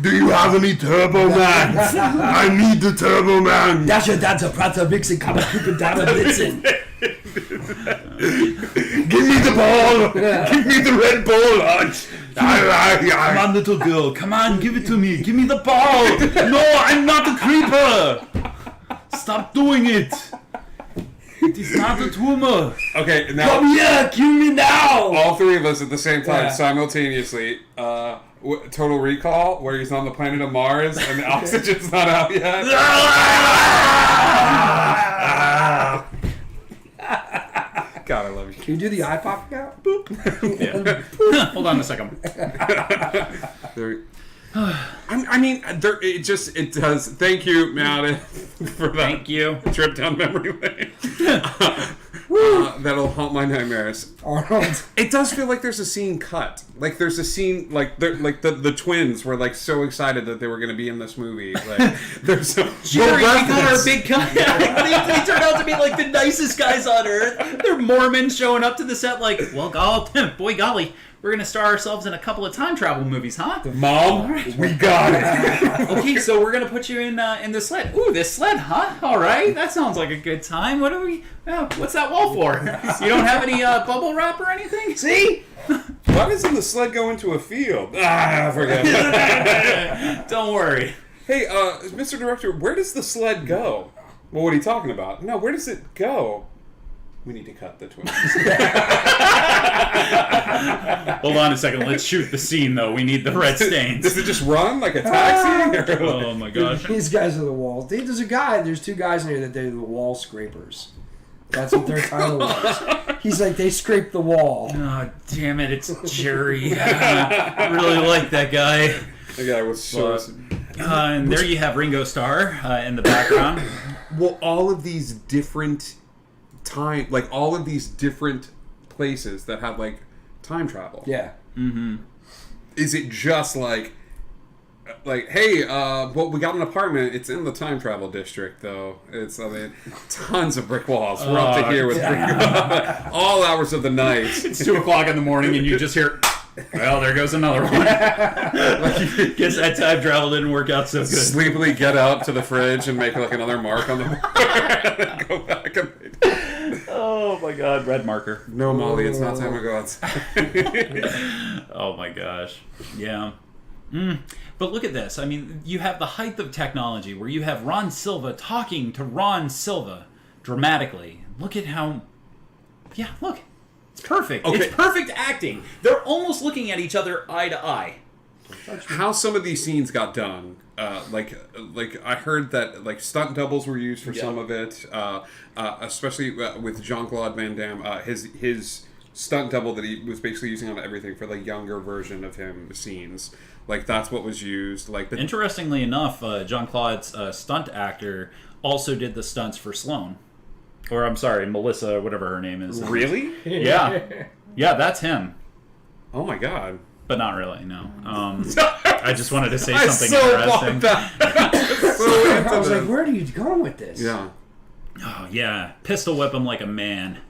[SPEAKER 2] Do you have any Turbo Man? I need the Turbo Man.
[SPEAKER 4] Das ist der Prater Vixen, kann man gucken, da blitzen.
[SPEAKER 2] Give me the ball. Give me the Red Bull lunch.
[SPEAKER 3] Come on, little girl. Come on, give it to me. Give me the ball. No, I'm not a creeper. Stop doing it. It is not a tumor.
[SPEAKER 2] Okay, now
[SPEAKER 4] Come here, kill me now.
[SPEAKER 2] all three of us at the same time,
[SPEAKER 4] Yeah.
[SPEAKER 2] simultaneously. Total Recall, where he's on the planet of Mars and the oxygen's not out yet. God, I love you.
[SPEAKER 4] Can you do the eye popping out?
[SPEAKER 3] Hold on a second.
[SPEAKER 2] There- I mean, it does. Thank you, Matt, for that
[SPEAKER 3] Thank you.
[SPEAKER 2] trip down memory lane. That'll haunt my nightmares.
[SPEAKER 4] Arnold.
[SPEAKER 2] It does feel like there's a scene cut. Like there's a scene like the twins were like so excited that they were going to be in this movie. Like there's some
[SPEAKER 3] Jerry, we got our
[SPEAKER 2] reference.
[SPEAKER 3] big guy. they turned out to be like the nicest guys on earth. They're Mormons showing up to the set like, well, boy golly, we're going to star ourselves in a couple of time travel movies, huh?
[SPEAKER 2] Mom, we got it.
[SPEAKER 3] Okay, so we're gonna put you in the sled. Ooh, this sled, huh? All right, that sounds like a good time. What are we? What's that wall for? You don't have any bubble wrap or anything?
[SPEAKER 4] See?
[SPEAKER 2] Why doesn't the sled go into a field? Forget it.
[SPEAKER 3] Don't worry.
[SPEAKER 2] Hey, Mr. Director, where does the sled go? Well, what are you talking about? No, where does it go? We need to cut the twins.
[SPEAKER 3] Hold on a second. Let's shoot the scene, though. We need the red stains.
[SPEAKER 2] Does it just run like a taxi? Or
[SPEAKER 3] Oh my gosh.
[SPEAKER 4] These guys are the walls. There's two guys in here that they're the wall scrapers. That's what their title was. He's like, they scrape the wall.
[SPEAKER 3] Oh, damn it. It's Jerry. I really like that guy.
[SPEAKER 2] The guy was so...
[SPEAKER 3] And there you have Ringo Starr in the background.
[SPEAKER 2] Well, all of these different all of these different places that have, like, time travel.
[SPEAKER 4] Yeah.
[SPEAKER 2] Is it just like, hey, well, we got an apartment. It's in the time travel district, though. Tons of brick walls. We're up to here with brick all hours of the night.
[SPEAKER 3] It's 2 o'clock in the morning and you just hear, well, there goes another one. Guess that time travel didn't work out so good.
[SPEAKER 2] Sleepily get up to the fridge and make, like, another mark on the go back and...
[SPEAKER 3] Oh my god, red marker.
[SPEAKER 2] No, Molly, it's not time to go outside.
[SPEAKER 3] Oh my gosh. Yeah. But look at this. I mean, you have the height of technology where you have Ron Silva talking to Ron Silva, dramatically. Look at how... Yeah, look. It's perfect.
[SPEAKER 2] Okay.
[SPEAKER 3] It's perfect acting. They're almost looking at each other eye to eye.
[SPEAKER 2] How some of these scenes got done, like I heard that like stunt doubles were used for some of it, especially with Jean-Claude Van Damme. His stunt double that he was basically using on everything for the younger version of him scenes. Like that's what was used. Like
[SPEAKER 3] Interestingly enough, Jean-Claude's stunt actor also did the stunts for Sloane. Or I'm sorry, Melissa, whatever her name is.
[SPEAKER 2] Really?
[SPEAKER 3] Yeah. Yeah, that's him.
[SPEAKER 2] Oh my god.
[SPEAKER 3] But not really, no. I just wanted to say
[SPEAKER 2] I
[SPEAKER 3] something
[SPEAKER 2] so
[SPEAKER 3] interesting.
[SPEAKER 2] want that.
[SPEAKER 4] I was like, where are you going with this?
[SPEAKER 2] Yeah.
[SPEAKER 3] Oh, yeah. Pistol whip him like a man.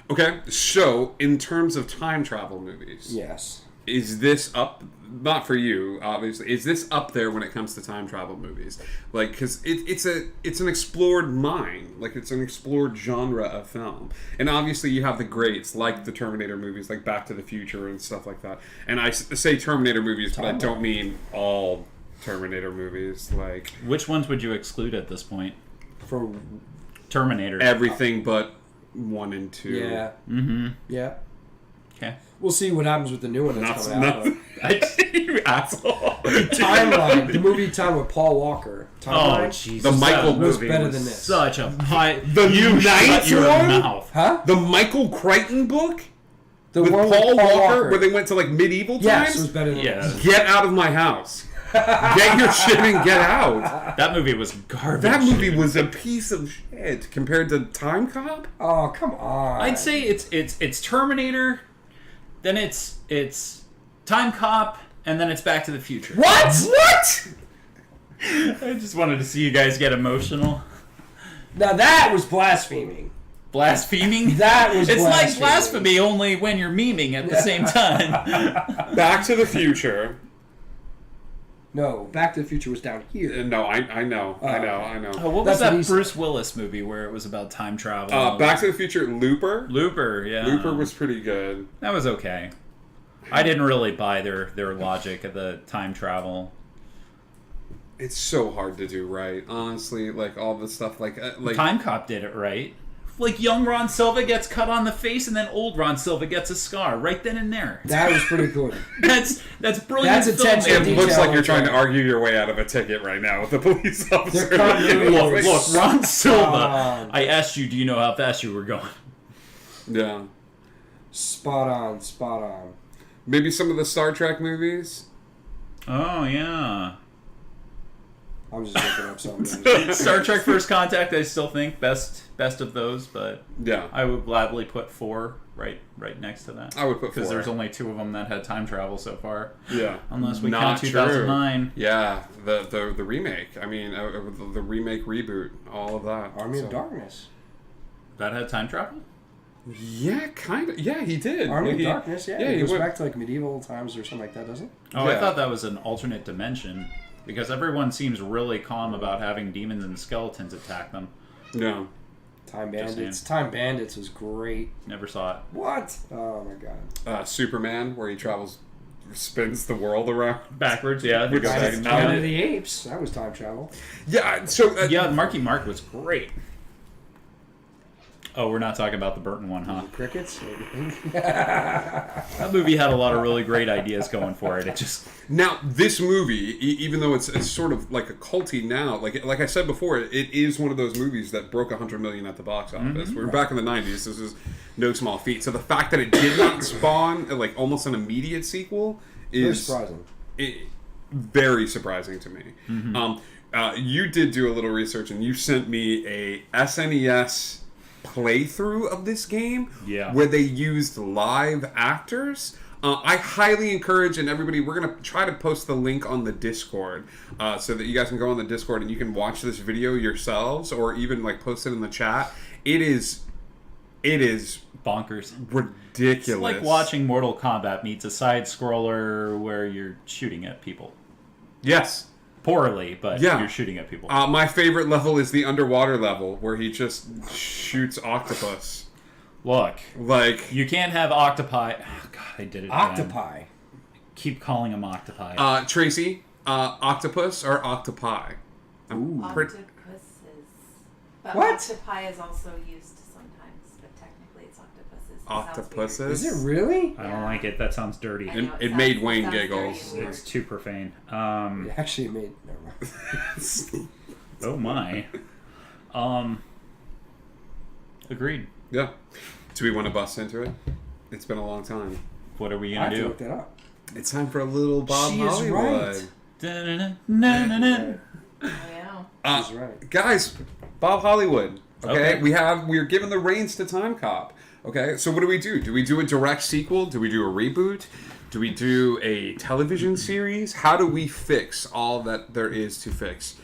[SPEAKER 2] Okay, so in terms of time travel movies,
[SPEAKER 4] Yes.
[SPEAKER 2] is this up? Not for you, obviously. Is this up there when it comes to time travel movies? Like, because it's an explored mind, like it's an explored genre of film, and obviously you have the greats like the Terminator movies, like Back to the Future and stuff like that. And I say Terminator movies, but I don't mean all Terminator movies. Like,
[SPEAKER 3] Which ones would you exclude at this point?
[SPEAKER 4] For
[SPEAKER 3] Terminator.
[SPEAKER 2] everything but 1 and 2.
[SPEAKER 4] yeah,
[SPEAKER 3] Mm-hmm.
[SPEAKER 4] yeah.
[SPEAKER 3] Okay.
[SPEAKER 4] We'll see what happens with the new one that's coming out.
[SPEAKER 2] You asshole.
[SPEAKER 4] Timeline, the movie Time with Paul Walker.
[SPEAKER 3] Oh,
[SPEAKER 4] Timeline
[SPEAKER 3] Jesus.
[SPEAKER 2] The Michael
[SPEAKER 3] that
[SPEAKER 4] was
[SPEAKER 2] movie
[SPEAKER 4] better
[SPEAKER 2] was
[SPEAKER 4] than this.
[SPEAKER 3] Such a high...
[SPEAKER 2] The
[SPEAKER 3] You shut
[SPEAKER 2] ninth
[SPEAKER 3] your
[SPEAKER 2] one?
[SPEAKER 3] mouth.
[SPEAKER 4] Huh?
[SPEAKER 2] The Michael Crichton book
[SPEAKER 4] The
[SPEAKER 2] with
[SPEAKER 4] one
[SPEAKER 2] Paul
[SPEAKER 4] with
[SPEAKER 2] Walker, where they went to like medieval
[SPEAKER 4] Yes, it
[SPEAKER 2] times.
[SPEAKER 4] was better than
[SPEAKER 3] Yeah.
[SPEAKER 4] this.
[SPEAKER 2] Get out of my house. Get your shit and get out.
[SPEAKER 3] That movie was garbage.
[SPEAKER 2] That movie was a piece of shit compared to Timecop.
[SPEAKER 4] Oh, come on.
[SPEAKER 3] I'd say it's Terminator, then it's Time Cop, and then it's Back to the Future.
[SPEAKER 4] What? What?
[SPEAKER 3] I just wanted to see you guys get emotional.
[SPEAKER 4] Now that was blaspheming.
[SPEAKER 3] Blaspheming?
[SPEAKER 4] That was
[SPEAKER 3] It's
[SPEAKER 4] blaspheming.
[SPEAKER 3] like blasphemy, only when you're memeing at the same time.
[SPEAKER 2] Back to the Future.
[SPEAKER 4] No, Back to the Future was down here.
[SPEAKER 2] No, I know.
[SPEAKER 3] Oh, what
[SPEAKER 4] That's
[SPEAKER 3] was that
[SPEAKER 4] what he's-
[SPEAKER 3] Bruce Willis movie where it was about time travel?
[SPEAKER 2] Back to the Future, Looper.
[SPEAKER 3] Looper, yeah.
[SPEAKER 2] Looper was pretty good.
[SPEAKER 3] That was okay. I didn't really buy their logic of the time travel.
[SPEAKER 2] It's so hard to do right, honestly. Like all the stuff, like
[SPEAKER 3] Time Cop did it right. Like young Ron Silva gets cut on the face, and then old Ron Silva gets a scar right then and there.
[SPEAKER 4] That was pretty cool.
[SPEAKER 3] That's brilliant.
[SPEAKER 4] That's attention
[SPEAKER 3] filmmaking.
[SPEAKER 2] it
[SPEAKER 4] detail
[SPEAKER 2] looks like you're
[SPEAKER 4] like
[SPEAKER 2] trying
[SPEAKER 4] that.
[SPEAKER 2] to argue your way out of a ticket right now with the police officer.
[SPEAKER 4] They're continuity
[SPEAKER 2] Yeah,
[SPEAKER 4] was-
[SPEAKER 3] Look, Ron Silva.
[SPEAKER 4] on.
[SPEAKER 3] I asked you, do you know how fast you were going?
[SPEAKER 2] yeah.
[SPEAKER 4] Spot on, spot on.
[SPEAKER 2] Maybe some of the Star Trek movies.
[SPEAKER 3] Oh yeah.
[SPEAKER 4] I'm just looking up something.
[SPEAKER 3] Star Trek First Contact, I still think best of those, but
[SPEAKER 2] Yeah,
[SPEAKER 3] I would gladly put 4 right next to that.
[SPEAKER 2] I would put 4.
[SPEAKER 3] Because there's only 2 of them that had time travel so far.
[SPEAKER 2] Yeah,
[SPEAKER 3] Unless we
[SPEAKER 2] Not
[SPEAKER 3] count
[SPEAKER 2] true.
[SPEAKER 3] 2009.
[SPEAKER 2] Yeah, the remake. I mean, the remake reboot, all of that.
[SPEAKER 4] Army
[SPEAKER 2] So-
[SPEAKER 4] of Darkness.
[SPEAKER 3] That had time travel?
[SPEAKER 2] Yeah, kind of. Yeah, he did.
[SPEAKER 4] Army
[SPEAKER 2] Like,
[SPEAKER 4] of
[SPEAKER 2] he-
[SPEAKER 4] Darkness, yeah.
[SPEAKER 2] yeah,
[SPEAKER 4] It
[SPEAKER 2] he
[SPEAKER 4] goes
[SPEAKER 2] went-
[SPEAKER 4] back to like medieval times or something like that, doesn't it?
[SPEAKER 3] Oh,
[SPEAKER 2] Yeah.
[SPEAKER 3] I thought that was an alternate dimension. Because everyone seems really calm about having demons and skeletons attack them.
[SPEAKER 2] No.
[SPEAKER 4] Time
[SPEAKER 3] Just
[SPEAKER 4] Bandits.
[SPEAKER 3] saying.
[SPEAKER 4] Time Bandits was great.
[SPEAKER 3] Never saw it.
[SPEAKER 4] What? Oh my god.
[SPEAKER 2] Superman, where he spins the world around.
[SPEAKER 3] Backwards, yeah.
[SPEAKER 2] We go back in
[SPEAKER 4] Planet
[SPEAKER 2] time.
[SPEAKER 4] of the Apes. That was time travel.
[SPEAKER 2] Yeah, so
[SPEAKER 3] Yeah, Marky Mark was great. Oh, we're not talking about the Burton one, huh?
[SPEAKER 4] Crickets.
[SPEAKER 3] That movie had a lot of really great ideas going for it. It just...
[SPEAKER 2] now this movie, even though it's sort of like a culty now, like I said before, it is one of those movies that broke 100 million at the box office. We were back in the 90s. This is no small feat. So the fact that it did not spawn like almost an immediate sequel
[SPEAKER 4] Very
[SPEAKER 2] is
[SPEAKER 4] surprising.
[SPEAKER 2] very surprising to me. You did do a little research, and you sent me a SNES playthrough of this game,
[SPEAKER 3] Yeah.
[SPEAKER 2] where they used live actors. I highly encourage, and everybody, we're going to try to post the link on the Discord so that you guys can go on the Discord and you can watch this video yourselves, or even like post it in the chat. It is
[SPEAKER 3] bonkers.
[SPEAKER 2] ridiculous.
[SPEAKER 3] It's like watching Mortal Kombat meets a side scroller where you're shooting at people.
[SPEAKER 2] Yes.
[SPEAKER 3] Poorly, but
[SPEAKER 2] Yeah.
[SPEAKER 3] you're shooting at people.
[SPEAKER 2] My favorite level is the underwater level where he just shoots octopus.
[SPEAKER 3] Look,
[SPEAKER 2] Like,
[SPEAKER 3] you can't have octopi. Oh, God, I did it again.
[SPEAKER 4] Octopi.
[SPEAKER 3] Keep calling them octopi.
[SPEAKER 2] Tracy, octopus or octopi?
[SPEAKER 4] Ooh.
[SPEAKER 2] Pretty-
[SPEAKER 5] Octopuses. But
[SPEAKER 4] What?
[SPEAKER 5] octopi is also used sometimes, but technically it's octopuses. It sounds
[SPEAKER 2] Octopuses?
[SPEAKER 4] Is it really?
[SPEAKER 3] I don't like it. That sounds dirty.
[SPEAKER 5] I know,
[SPEAKER 2] It
[SPEAKER 5] sounds-
[SPEAKER 2] made Wayne
[SPEAKER 5] sounds dirty
[SPEAKER 2] giggles.
[SPEAKER 5] and weird.
[SPEAKER 3] It's too profane.
[SPEAKER 4] It actually made. Never mind.
[SPEAKER 3] Oh my. Agreed.
[SPEAKER 2] Yeah. Do we want to bust into it? It's been a long time.
[SPEAKER 3] What are we
[SPEAKER 4] I have
[SPEAKER 3] gonna
[SPEAKER 4] to look
[SPEAKER 3] do?
[SPEAKER 4] that up.
[SPEAKER 2] It's time for a little Bob
[SPEAKER 4] She is
[SPEAKER 2] Hollywood.
[SPEAKER 4] right.
[SPEAKER 3] Da-na-na-na-na-na.
[SPEAKER 5] Oh, yeah.
[SPEAKER 4] She's right.
[SPEAKER 2] Guys, Bob Hollywood. Okay?
[SPEAKER 3] Okay.
[SPEAKER 2] We're giving the reins to Timecop. Okay, so what do? Do we do a direct sequel? Do we do a reboot? Do we do a television series? How do we fix all that there is to fix?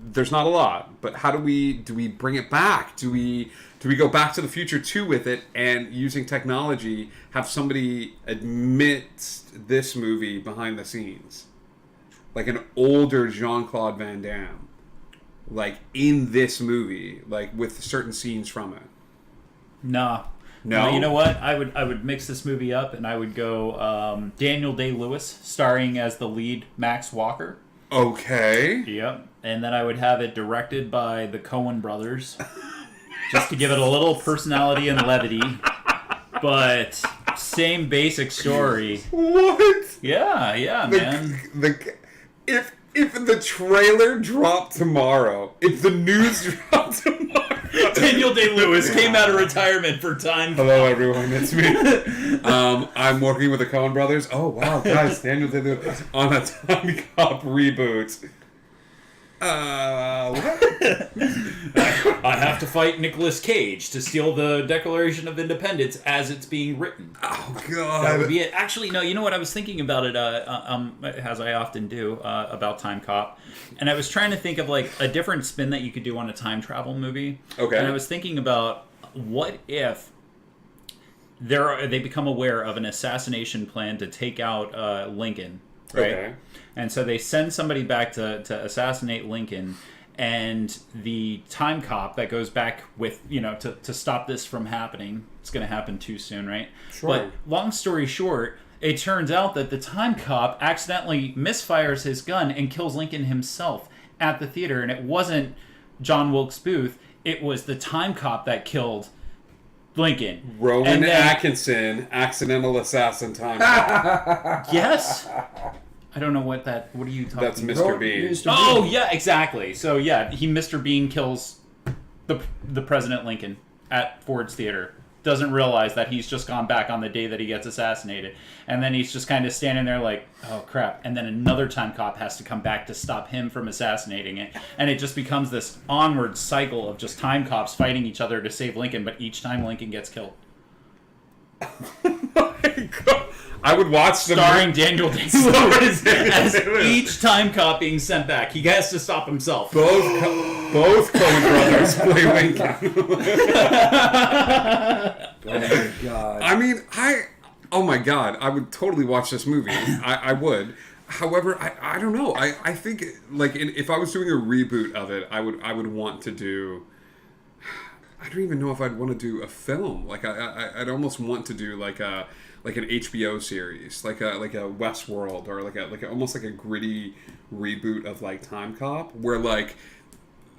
[SPEAKER 2] There's not a lot, but how do we bring it back? Do we go Back to the Future 2 with it and using technology have somebody admit this movie behind the scenes? Like an older Jean-Claude Van Damme. Like in this movie, like with certain scenes from it.
[SPEAKER 3] Nah.
[SPEAKER 2] No?
[SPEAKER 3] You know what? I would mix this movie up and I would go Daniel Day-Lewis starring as the lead Max Walker.
[SPEAKER 2] Okay.
[SPEAKER 3] Yep. And then I would have it directed by the Coen brothers. Just to give it a little personality and levity. But same basic story.
[SPEAKER 2] What?
[SPEAKER 3] Yeah, man.
[SPEAKER 2] If the trailer dropped tomorrow, if the news dropped tomorrow.
[SPEAKER 3] Daniel Day-Lewis came out of retirement for time.
[SPEAKER 2] Hello, everyone. It's me. I'm working with the Coen Brothers. Oh wow, guys! Daniel Day-Lewis on a Timecop reboot. What?
[SPEAKER 3] I have to fight Nicolas Cage to steal the Declaration of Independence as it's being written.
[SPEAKER 2] Oh god.
[SPEAKER 3] That would be it. Actually, no. You know what? I was thinking about it, as I often do, about Timecop, and I was trying to think of like a different spin that you could do on a time travel movie.
[SPEAKER 2] Okay.
[SPEAKER 3] And I was thinking about what if they become aware of an assassination plan to take out Lincoln, right?
[SPEAKER 2] Okay.
[SPEAKER 3] And so they send somebody back to assassinate Lincoln, and the time cop that goes back with, to stop this from happening. It's going to happen too soon, right?
[SPEAKER 2] Sure.
[SPEAKER 3] But long story short, it turns out that the time cop accidentally misfires his gun and kills Lincoln himself at the theater. And it wasn't John Wilkes Booth. It was the time cop that killed Lincoln.
[SPEAKER 2] Rowan
[SPEAKER 3] And then-
[SPEAKER 2] Atkinson, accidental assassin time.
[SPEAKER 3] Yes. I don't know what are you talking
[SPEAKER 2] That's
[SPEAKER 3] about?
[SPEAKER 2] Mr. Bean.
[SPEAKER 4] Mr.
[SPEAKER 3] Oh,
[SPEAKER 4] Bean.
[SPEAKER 3] yeah, exactly. So, yeah, Mr. Bean kills the President Lincoln at Ford's Theater. Doesn't realize that he's just gone back on the day that he gets assassinated. And then he's just kind of standing there like, oh, crap. And then another time cop has to come back to stop him from assassinating it. And it just becomes this onward cycle of just time cops fighting each other to save Lincoln, but each time Lincoln gets killed.
[SPEAKER 2] My God. I would watch the
[SPEAKER 3] Starring Daniel Day-Lewis as each time cop being sent back. He has to stop himself.
[SPEAKER 2] both Coen brothers play Lincoln.
[SPEAKER 4] Oh my god.
[SPEAKER 2] I mean, oh my god, I would totally watch this movie. I would. However, I don't know. I think like if I was doing a reboot of it, I would want to do. I don't even know if I'd want to do a film. Like I'd almost want to do like an HBO series, like a Westworld, or like almost like a gritty reboot of like Timecop, where like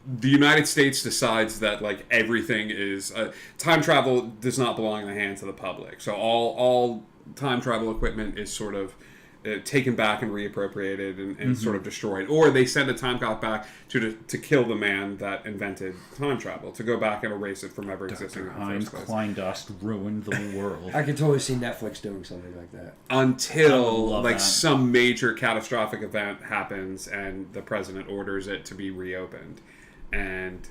[SPEAKER 2] the United States decides that like everything is time travel does not belong in the hands of the public. So all time travel equipment is sort of taken back and reappropriated and sort of destroyed, or they send a time cop back to kill the man that invented time travel, to go back and erase it from ever existing in the
[SPEAKER 3] Heinz
[SPEAKER 2] first place.
[SPEAKER 3] Kleindost ruined the world.
[SPEAKER 4] I can totally see Netflix doing something like that.
[SPEAKER 3] I
[SPEAKER 2] Until
[SPEAKER 3] would love
[SPEAKER 2] like
[SPEAKER 3] that.
[SPEAKER 2] some major catastrophic event happens and the president orders it to be reopened, and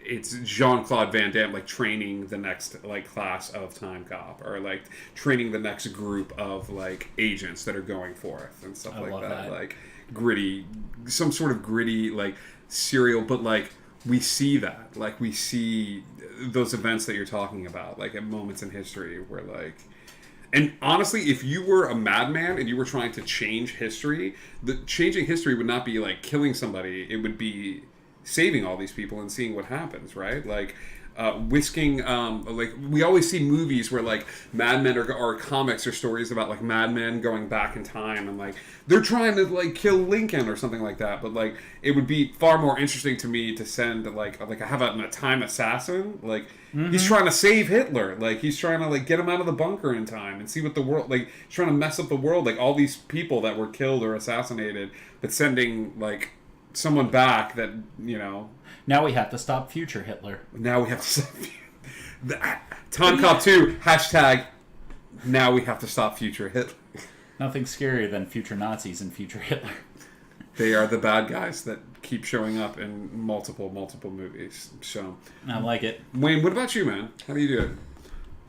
[SPEAKER 2] it's Jean-Claude Van Damme like training the next like class of time cop, or like training the next group of like agents that are going forth and stuff
[SPEAKER 3] I
[SPEAKER 2] like
[SPEAKER 3] love
[SPEAKER 2] that.
[SPEAKER 3] that.
[SPEAKER 2] Like gritty, some sort of gritty like serial, but like we see those events that you're talking about, like at moments in history where like. And honestly, if you were a madman and you were trying to change history, the changing history would not be like killing somebody. It would be saving all these people and seeing what happens, right? Like, whisking, like we always see movies where like Mad Men or comics or stories about like Mad Men going back in time and like they're trying to like kill Lincoln or something like that. But like it would be far more interesting to me to send like I have a time assassin. Like he's trying to save Hitler. Like he's trying to like get him out of the bunker in time and see what the world like. He's trying to mess up the world. Like all these people that were killed or assassinated, but sending like someone back that
[SPEAKER 3] Now we have to stop future Hitler.
[SPEAKER 2] Now we have to stop. Timecop 2 hashtag. Now we have to stop future Hitler.
[SPEAKER 3] Nothing scarier than future Nazis and future Hitler.
[SPEAKER 2] They are the bad guys that keep showing up in multiple movies. So
[SPEAKER 3] I like it.
[SPEAKER 2] Wayne, what about you, man? How do you do it?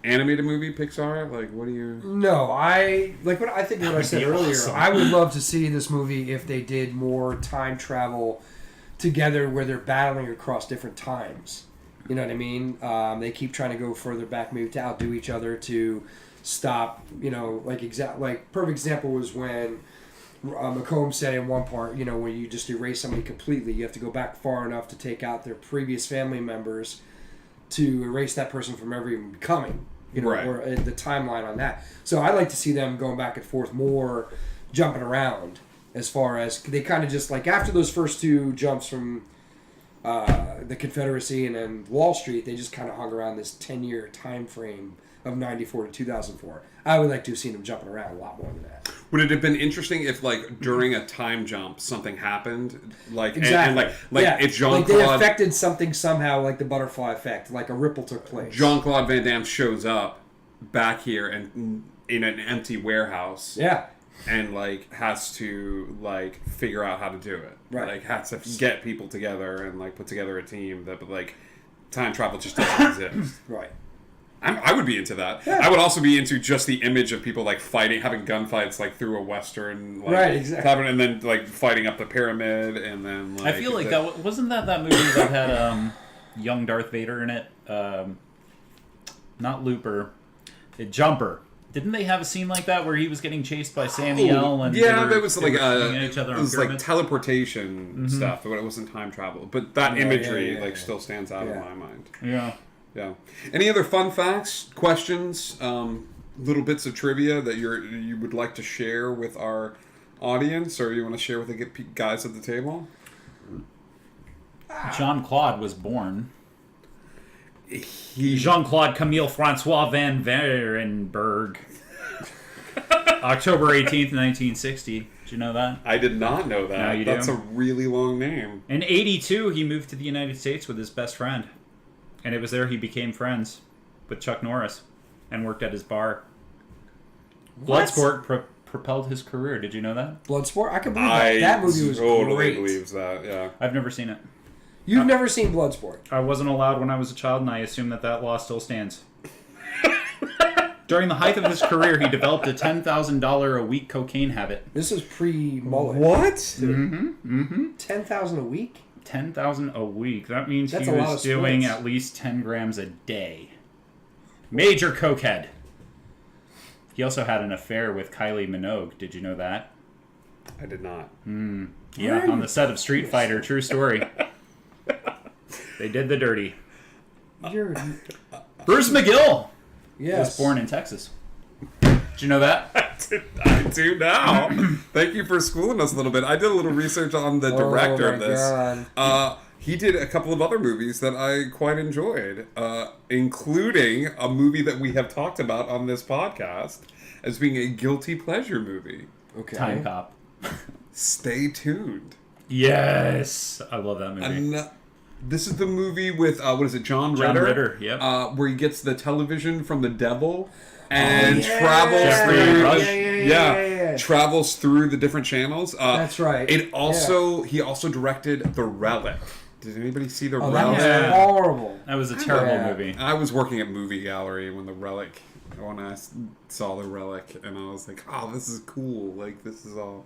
[SPEAKER 2] Animated movie, Pixar? Like, what do you?
[SPEAKER 4] No, I think what I said
[SPEAKER 3] be
[SPEAKER 4] earlier.
[SPEAKER 3] awesome.
[SPEAKER 4] I would love to see this movie if they did more time travel together, where they're battling across different times. You know what I mean? They keep trying to go further back, maybe to outdo each other to stop. Like perfect example was when McComb said in one part, when you just erase somebody completely, you have to go back far enough to take out their previous family members to erase that person from ever even becoming.
[SPEAKER 2] Right.
[SPEAKER 4] Or the timeline on that. So I'd like to see them going back and forth more, jumping around, as far as they kind of just like after those first two jumps from the Confederacy and then Wall Street, they just kind of hung around this 10-year time frame of 94 to 2004. I would like to have seen them jumping around a lot more than that.
[SPEAKER 2] Would it have been interesting if, like, during a time jump, something happened? Like,
[SPEAKER 4] Exactly.
[SPEAKER 2] and if
[SPEAKER 4] like they
[SPEAKER 2] Jean-Claude...
[SPEAKER 4] affected something somehow, like the butterfly effect, like a ripple took place.
[SPEAKER 2] Jean-Claude Van Damme shows up back here and in an empty warehouse.
[SPEAKER 4] Yeah.
[SPEAKER 2] And, like, has to, like, figure out how to do it.
[SPEAKER 4] Right.
[SPEAKER 2] Like, has to get people together and, like, put together a team that, like, time travel just doesn't exist.
[SPEAKER 4] Right.
[SPEAKER 2] I would be into that.
[SPEAKER 4] Yeah.
[SPEAKER 2] I would also be into just the image of people like fighting, having gunfights like through a western, like,
[SPEAKER 4] Right, exactly.
[SPEAKER 2] and then like fighting up the pyramid, and then like,
[SPEAKER 3] I feel like that wasn't that movie that had young Darth Vader in it. Not Looper, Jumper. Didn't they have a scene like that where he was getting chased by Samuel and
[SPEAKER 2] yeah,
[SPEAKER 3] they
[SPEAKER 2] there was like
[SPEAKER 3] shooting at each other
[SPEAKER 2] it
[SPEAKER 3] on
[SPEAKER 2] was like
[SPEAKER 3] pyramids?
[SPEAKER 2] teleportation stuff, but it wasn't time travel. But that imagery
[SPEAKER 4] yeah.
[SPEAKER 2] still stands out in my mind.
[SPEAKER 3] Yeah.
[SPEAKER 2] Yeah. Any other fun facts, questions, little bits of trivia that you would like to share with our audience, or you want to share with the guys at the table?
[SPEAKER 3] Jean-Claude was born.
[SPEAKER 2] He
[SPEAKER 3] Jean-Claude Camille Francois Van Varenberg. October 18th, 1960. Did you know that?
[SPEAKER 2] I did not know that.
[SPEAKER 3] Now you do.
[SPEAKER 2] That's a really long name.
[SPEAKER 3] In 82, he moved to the United States with his best friend. And it was there he became friends with Chuck Norris and worked at his bar.
[SPEAKER 4] What?
[SPEAKER 3] Bloodsport propelled his career. Did you know that?
[SPEAKER 4] Bloodsport? I can believe that. That movie was
[SPEAKER 2] totally
[SPEAKER 4] great.
[SPEAKER 2] believes that, yeah.
[SPEAKER 3] I've never seen it.
[SPEAKER 4] You've never seen Bloodsport?
[SPEAKER 3] I wasn't allowed when I was a child, and I assume that law still stands. During the height of his career, he developed a $10,000 a week cocaine habit.
[SPEAKER 4] This is pre-mullet.
[SPEAKER 2] What?
[SPEAKER 3] Mm-hmm.
[SPEAKER 4] 10,000 a week?
[SPEAKER 3] 10,000 a week. That means
[SPEAKER 4] That's
[SPEAKER 3] he
[SPEAKER 4] a lot
[SPEAKER 3] was
[SPEAKER 4] of
[SPEAKER 3] doing
[SPEAKER 4] splits.
[SPEAKER 3] at least 10 grams a day. Major cokehead. He also had an affair with Kylie Minogue. Did you know that?
[SPEAKER 2] I did not.
[SPEAKER 3] Yeah, on the set of Street Fighter. True story. They did the dirty.
[SPEAKER 4] You're...
[SPEAKER 3] Bruce McGill
[SPEAKER 4] Yes.
[SPEAKER 3] was born in Texas. Did you know that?
[SPEAKER 2] I do now. Thank you for schooling us a little bit. I did a little research on the director of this.
[SPEAKER 4] God.
[SPEAKER 2] He did a couple of other movies that I quite enjoyed, including a movie that we have talked about on this podcast as being a guilty pleasure movie.
[SPEAKER 4] Okay.
[SPEAKER 3] Timecop.
[SPEAKER 2] Stay tuned.
[SPEAKER 3] Yes. I love that movie.
[SPEAKER 2] And this is the movie with, what is it, John
[SPEAKER 3] John
[SPEAKER 2] Ritter?
[SPEAKER 3] Ritter, yep.
[SPEAKER 2] Where he gets the television from the devil and
[SPEAKER 4] yeah.
[SPEAKER 2] travels
[SPEAKER 3] Jeffrey
[SPEAKER 2] through
[SPEAKER 3] Rush.
[SPEAKER 4] Yeah.
[SPEAKER 2] travels through the different channels.
[SPEAKER 4] That's right.
[SPEAKER 2] He also directed The Relic. Did anybody see The
[SPEAKER 4] Oh, that
[SPEAKER 2] Relic?
[SPEAKER 4] was
[SPEAKER 3] Yeah.
[SPEAKER 4] horrible.
[SPEAKER 3] That was a terrible
[SPEAKER 4] Yeah.
[SPEAKER 3] movie.
[SPEAKER 2] I was working at Movie Gallery when I saw The Relic, and I was like, oh, this is cool. Like, this is all...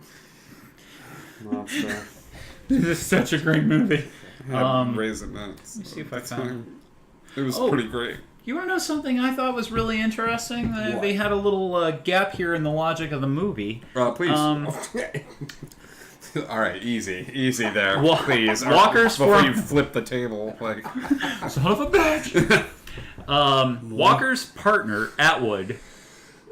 [SPEAKER 3] This is such a great movie.
[SPEAKER 2] Raisin Nuts.
[SPEAKER 3] Let me see if I found
[SPEAKER 2] it. It was
[SPEAKER 3] Oh.
[SPEAKER 2] pretty great.
[SPEAKER 3] You want to know something I thought was really interesting?
[SPEAKER 4] What?
[SPEAKER 3] They had a little gap here in the logic of the movie.
[SPEAKER 2] Please. All right, easy there,
[SPEAKER 3] Wa-
[SPEAKER 2] please.
[SPEAKER 3] Walker's
[SPEAKER 2] before
[SPEAKER 3] for-
[SPEAKER 2] you flip the table, like.
[SPEAKER 3] Son of a bitch. Walker's partner, Atwood,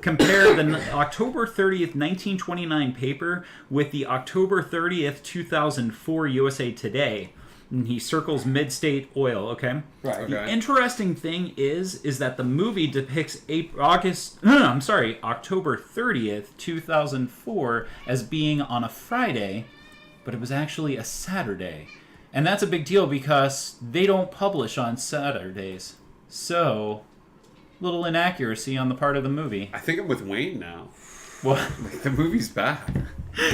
[SPEAKER 3] compared the October 30th, 1929 paper with the October 30th, 2004 USA Today. And he circles Mid-State Oil, okay?
[SPEAKER 4] Right.
[SPEAKER 3] The
[SPEAKER 2] Okay.
[SPEAKER 3] interesting thing is that the movie depicts October 30th, 2004 as being on a Friday, but it was actually a Saturday. And that's a big deal because they don't publish on Saturdays. So, little inaccuracy on the part of the movie.
[SPEAKER 2] I think I'm with Wayne now.
[SPEAKER 3] Well,
[SPEAKER 2] Like, the movie's back.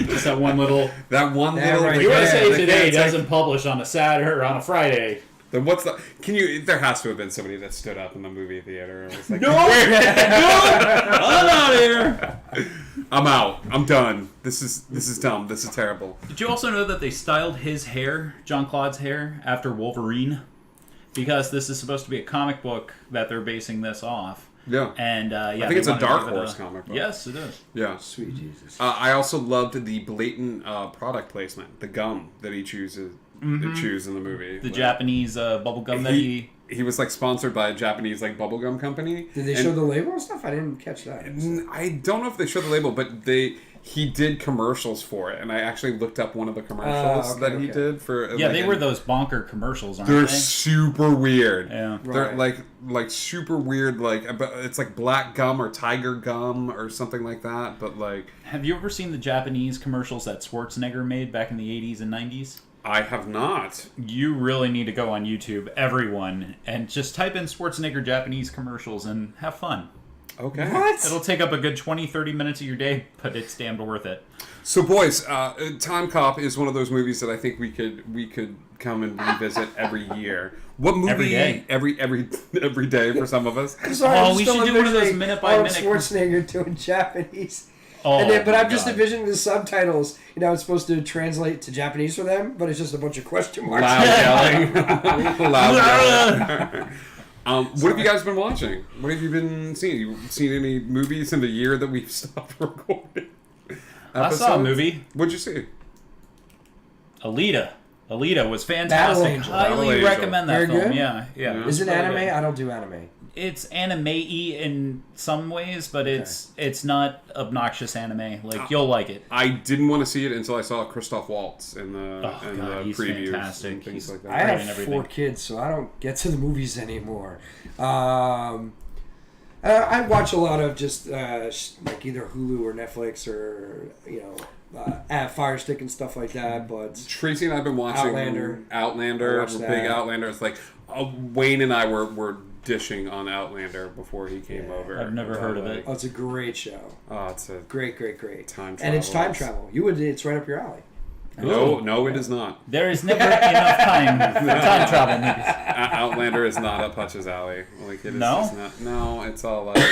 [SPEAKER 3] just that one little...
[SPEAKER 2] That one
[SPEAKER 4] Yeah,
[SPEAKER 2] little.
[SPEAKER 4] right.
[SPEAKER 2] like,
[SPEAKER 3] USA
[SPEAKER 2] they
[SPEAKER 3] Today
[SPEAKER 2] can't take-
[SPEAKER 3] doesn't publish on a Saturday or on a Friday.
[SPEAKER 2] Then what's the? Can you? There has to have been somebody that stood up in the movie theater and was like,
[SPEAKER 3] No! No! I'm out of here!
[SPEAKER 2] "I'm out. I'm done. This is dumb. This is terrible."
[SPEAKER 3] Did you also know that they styled his hair, Jean Claude's hair, after Wolverine? Because this is supposed to be a comic book that they're basing this off.
[SPEAKER 2] Yeah.
[SPEAKER 3] And yeah,
[SPEAKER 2] I think it's
[SPEAKER 3] they
[SPEAKER 2] a
[SPEAKER 3] wanted to
[SPEAKER 2] Dark
[SPEAKER 3] give it
[SPEAKER 2] Horse comic book.
[SPEAKER 3] Yes, it is.
[SPEAKER 2] Yeah.
[SPEAKER 4] Sweet Jesus.
[SPEAKER 2] I also loved the blatant product placement, the gum that he chooses to choose in the movie.
[SPEAKER 3] The
[SPEAKER 2] Like,
[SPEAKER 3] Japanese bubble gum that
[SPEAKER 2] he was like sponsored by a Japanese like bubblegum company.
[SPEAKER 4] Did they
[SPEAKER 2] And
[SPEAKER 4] show the label and stuff? I didn't catch that.
[SPEAKER 2] I don't know if they showed the label, but he did commercials for it, and I actually looked up one of the commercials
[SPEAKER 4] okay,
[SPEAKER 2] that he
[SPEAKER 4] okay.
[SPEAKER 2] did for.
[SPEAKER 3] Yeah,
[SPEAKER 2] like,
[SPEAKER 3] they were those bonker commercials, aren't
[SPEAKER 2] They're
[SPEAKER 3] they?
[SPEAKER 2] super weird.
[SPEAKER 3] Yeah.
[SPEAKER 2] They're
[SPEAKER 4] Right.
[SPEAKER 2] like super weird. Like it's like black gum or tiger gum or something like that. But like
[SPEAKER 3] Have you ever seen the Japanese commercials that Schwarzenegger made back in the 80s and 90s?
[SPEAKER 2] I have not.
[SPEAKER 3] You really need to go on YouTube, everyone, and just type in Schwarzenegger Japanese commercials and have fun.
[SPEAKER 2] Okay.
[SPEAKER 4] What?
[SPEAKER 3] It'll take up a good 20-30 minutes of your day, but it's damned worth it.
[SPEAKER 2] So, boys, Timecop is one of those movies that I think we could come and revisit every year. What movie?
[SPEAKER 3] Every day.
[SPEAKER 2] Every day for some of us.
[SPEAKER 4] Sorry,
[SPEAKER 3] Oh,
[SPEAKER 4] I'm
[SPEAKER 3] we
[SPEAKER 4] still
[SPEAKER 3] should do one of those
[SPEAKER 4] envisioning
[SPEAKER 3] minute-by-minute
[SPEAKER 4] Arnold Schwarzenegger doing Japanese.
[SPEAKER 3] Oh,
[SPEAKER 4] And then, but I'm
[SPEAKER 3] my
[SPEAKER 4] just
[SPEAKER 3] God.
[SPEAKER 4] envisioning the subtitles. You know, it's supposed to translate to Japanese for them, but it's just a bunch of question marks.
[SPEAKER 2] Loud yelling. Loud yelling. What have you guys been watching? What have you been seeing? You seen any movies in the year that we've stopped recording?
[SPEAKER 3] I saw a
[SPEAKER 2] episodes?
[SPEAKER 3] movie.
[SPEAKER 2] What'd you see?
[SPEAKER 3] Alita. Alita was
[SPEAKER 4] Battle
[SPEAKER 3] fantastic.
[SPEAKER 4] Angel.
[SPEAKER 2] Battle
[SPEAKER 3] Highly
[SPEAKER 2] Angel.
[SPEAKER 3] recommend that
[SPEAKER 4] Very
[SPEAKER 3] film.
[SPEAKER 4] good?
[SPEAKER 3] Yeah.
[SPEAKER 2] Yeah.
[SPEAKER 4] Is it
[SPEAKER 3] Really
[SPEAKER 4] anime?
[SPEAKER 3] good.
[SPEAKER 4] I don't do anime.
[SPEAKER 3] It's anime-y in some ways, but it's not obnoxious anime. Like you'll like it.
[SPEAKER 2] I didn't want to see it until I saw Christoph Waltz in the
[SPEAKER 3] Oh,
[SPEAKER 2] in
[SPEAKER 3] God,
[SPEAKER 2] the
[SPEAKER 3] he's
[SPEAKER 2] previews
[SPEAKER 3] fantastic.
[SPEAKER 2] and things
[SPEAKER 3] He's-
[SPEAKER 2] like
[SPEAKER 4] I
[SPEAKER 2] that.
[SPEAKER 3] Right, and
[SPEAKER 4] have
[SPEAKER 3] everything.
[SPEAKER 4] 4 kids, so I don't get to the movies anymore. I watch a lot of just like either Hulu or Netflix or Fire Stick and stuff like that. But
[SPEAKER 2] Tracy and I've been watching
[SPEAKER 4] Outlander. I
[SPEAKER 2] Outlander,
[SPEAKER 4] watched
[SPEAKER 2] big
[SPEAKER 4] that.
[SPEAKER 2] Outlander. It's like Wayne and I were dishing on Outlander before he came over.
[SPEAKER 3] I've never heard of it.
[SPEAKER 4] oh, it's a great show.
[SPEAKER 2] Oh, it's a
[SPEAKER 4] Great.
[SPEAKER 2] Time
[SPEAKER 4] And it's
[SPEAKER 2] travel.
[SPEAKER 4] time travel. It's right up your alley.
[SPEAKER 2] no, it is not.
[SPEAKER 3] There is never enough time for time travel movies.
[SPEAKER 2] Outlander is not up Hutch's alley. Like it is
[SPEAKER 3] No?
[SPEAKER 2] just not. No, it's all like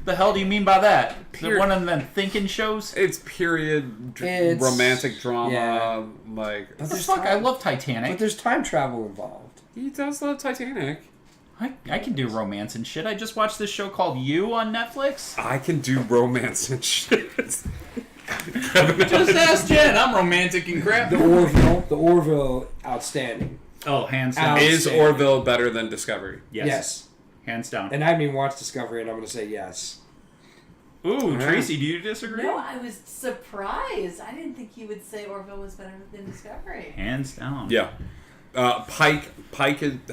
[SPEAKER 3] The hell do you mean by that? Is it
[SPEAKER 2] Pure-
[SPEAKER 3] one of them thinking shows?
[SPEAKER 2] it's period
[SPEAKER 4] It's-
[SPEAKER 2] romantic drama.
[SPEAKER 4] yeah.
[SPEAKER 2] Like
[SPEAKER 4] But
[SPEAKER 3] What the
[SPEAKER 4] there's
[SPEAKER 3] fuck? I
[SPEAKER 4] time-
[SPEAKER 3] love
[SPEAKER 4] But
[SPEAKER 3] Titanic.
[SPEAKER 4] there's time travel involved.
[SPEAKER 2] he does love Titanic.
[SPEAKER 3] I can do romance and shit. I just watched this show called You on Netflix.
[SPEAKER 2] I can do romance and shit.
[SPEAKER 3] Just ask Jen. I'm romantic and crap.
[SPEAKER 4] The Orville, outstanding.
[SPEAKER 3] Oh, hands down.
[SPEAKER 4] Out.
[SPEAKER 2] Is Orville better than Discovery?
[SPEAKER 3] Yes. Hands down.
[SPEAKER 4] And I haven't even watched Discovery, and I'm going to say yes.
[SPEAKER 3] Ooh,
[SPEAKER 2] Yeah.
[SPEAKER 3] Tracy, do you disagree?
[SPEAKER 5] No, I was surprised. I didn't think you would say Orville was better than Discovery.
[SPEAKER 3] Hands down.
[SPEAKER 2] Yeah. Pike